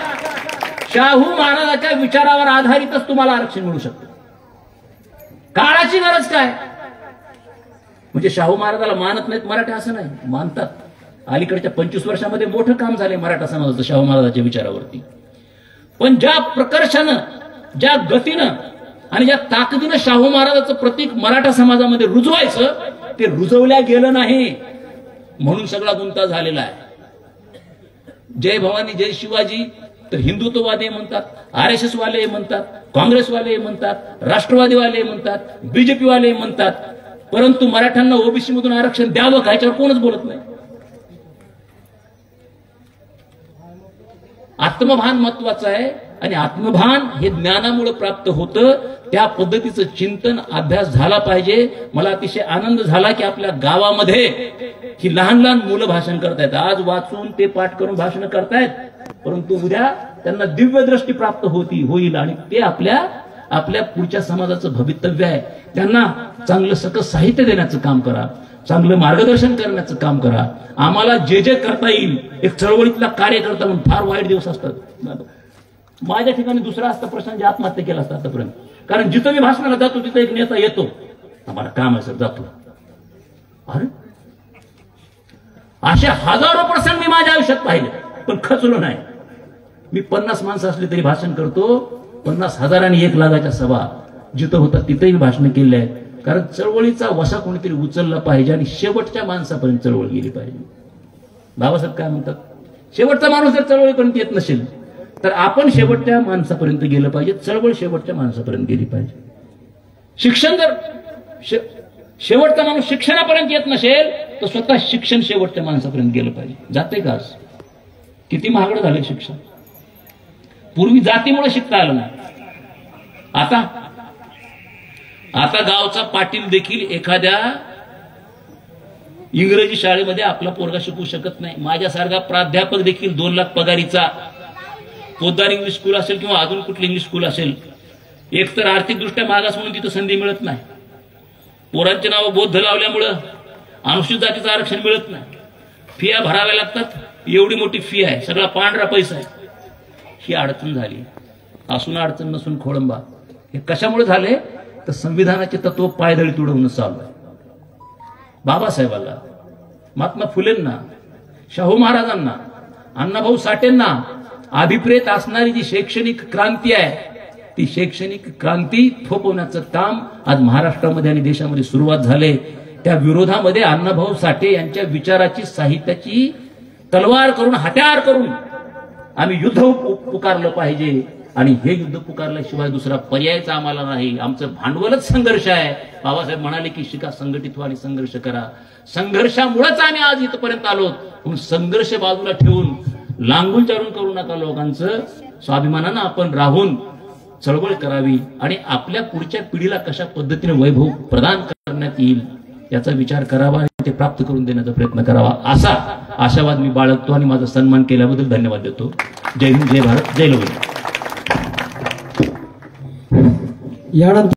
शाहू महाराजांच्या विचारावर आधारितच तुम्हाला आरक्षण मिळू शकतं. काळाची गरज काय? म्हणजे शाहू महाराजाला मानत नाहीत मराठे असं नाही, मानतात. अलीकडच्या 25 वर्षामध्ये मोठं काम झालंय मराठा समाजाचं शाहू महाराजांच्या विचारावरती. पण ज्या प्रकर्षानं, ज्या गतीनं आणि ज्या ताकदीनं शाहू महाराजांचं प्रतीक मराठा समाजामध्ये रुजवायचं, ते रुजवल्या गेलं नाही. म्हणून सगळा गुंता झालेला आहे. जय भवानी जय शिवाजी तर हिंदुत्ववादी म्हणतात, RSS वाले म्हणतात, काँग्रेसवाले म्हणतात, राष्ट्रवादीवाले म्हणतात, बीजेपी वाले म्हणतात. परंतु मराठ्यांना ओबीसी मधून आरक्षण द्यावं का याच्यावर कोणच बोलत नाही. आत्मभान महत्वाचं आहे आणि आत्मभान हे ज्ञानामुळे प्राप्त होतं. त्या पद्धतीचं चिंतन, अभ्यास झाला पाहिजे. मला अतिशय आनंद झाला की आपल्या गावामध्ये ही लहान लहान मुलं भाषण करतायत. आज वाचून ते पाठ करून भाषण करतायत, परंतु उद्या त्यांना दिव्य दृष्टी प्राप्त होईल आणि ते आपल्या पुढच्या समाजाचं भवितव्य आहे. त्यांना चांगलं सकस साहित्य देण्याचं काम करा, चांगलं मार्गदर्शन करण्याचं काम करा. आम्हाला जे जे करता येईल, एक चळवळीतला कार्यकर्ता म्हणून फार वाईट दिवस असतात. माझ्या ठिकाणी दुसरा असता प्रश्न, जे आत्महत्या केला असता आतापर्यंत. कारण जिथं मी भाषणाला जातो तिथं एक नेता येतो, आम्हाला काम आहे सर, जातो. अरे असे हजारो प्रसंग मी माझ्या आयुष्यात पाहिले, पण खचलो नाही. मी 50 माणसं असली तरी भाषण करतो. 50,000 आणि 1 लाखाच्या सभा जिथं होतात तिथेही भाषण केले आहेत. कारण चळवळीचा वसा कोणीतरी उचलला पाहिजे आणि शेवटच्या माणसापर्यंत चळवळ गेली पाहिजे. बाबासाहेब काय म्हणतात, शेवटचा माणूस जर चळवळीपर्यंत येत नसेल तर आपण शेवटच्या माणसापर्यंत गेलं पाहिजे, चळवळ शेवटच्या माणसापर्यंत गेली पाहिजे. शिक्षण जर शेवटचा माणूस शिक्षणापर्यंत येत नसेल तर स्वतः शिक्षण शेवटच्या माणसापर्यंत गेलं पाहिजे. जाते का? आज किती महागडं झालं शिक्षण. पूर्वी जातीमुळे शिकता आलं नाही. आता गावचा पाटील देखील एखाद्या इंग्रजी शाळेमध्ये आपला पोरगा शिकू शकत नाही. माझ्यासारखा प्राध्यापक देखील 2 लाख पगारीचा, पोद्दार इंग्लिश स्कूल असेल किंवा अजून कुठली इंग्लिश स्कूल असेल, एकतर आर्थिकदृष्ट्या मागास म्हणून तिथं संधी मिळत नाही. पोरांची नावं बौद्ध लावल्यामुळं अनुसूचित जातीचं आरक्षण मिळत नाही. फिया भराव्या लागतात. एवढी मोठी फी आहे, सगळा पांढरा पैसा आहे. ही अडचण झाली. असून अडचण नसून खोळंबा. हे कशामुळे झाले तर संविधानाचे तत्व पायदळी तुडवणं चालू आहे. बाबासाहेबांना, महात्मा फुलेंना, शाहू महाराजांना, अण्णाभाऊ साठेंना अभिप्रेत असणारी जी शैक्षणिक क्रांती आहे, ती शैक्षणिक क्रांती थोपवण्याचं काम आज महाराष्ट्रामध्ये आणि देशामध्ये सुरुवात झाले. त्या विरोधामध्ये अण्णाभाऊ साठे यांच्या विचाराची, साहित्याची तलवार करून, हत्यार करून आम्ही युद्ध पुकारलं पाहिजे आणि हे युद्ध पुकारल्याशिवाय दुसरा पर्यायच आम्हाला नाही. आमचं भांडवलच संघर्ष आहे. बाबासाहेब म्हणाले की शिका, संघटित व्हा आणि संघर्ष करा. संघर्षामुळेच आम्ही आज इथपर्यंत आलो. म्हणून संघर्ष बाजूला ठेवून लांगून चालून करू नका. लोकांचं स्वाभिमानानं आपण राहून चळवळ करावी आणि आपल्या पुढच्या पिढीला कशा पद्धतीने वैभव प्रदान करण्यात येईल याचा विचार करावा आणि ते प्राप्त करून देण्याचा प्रयत्न करावा, असा आशावाद मी बाळगतो आणि माझा सन्मान केल्याबद्दल धन्यवाद देतो. जय हिंद, जय भारत, जय लवकर.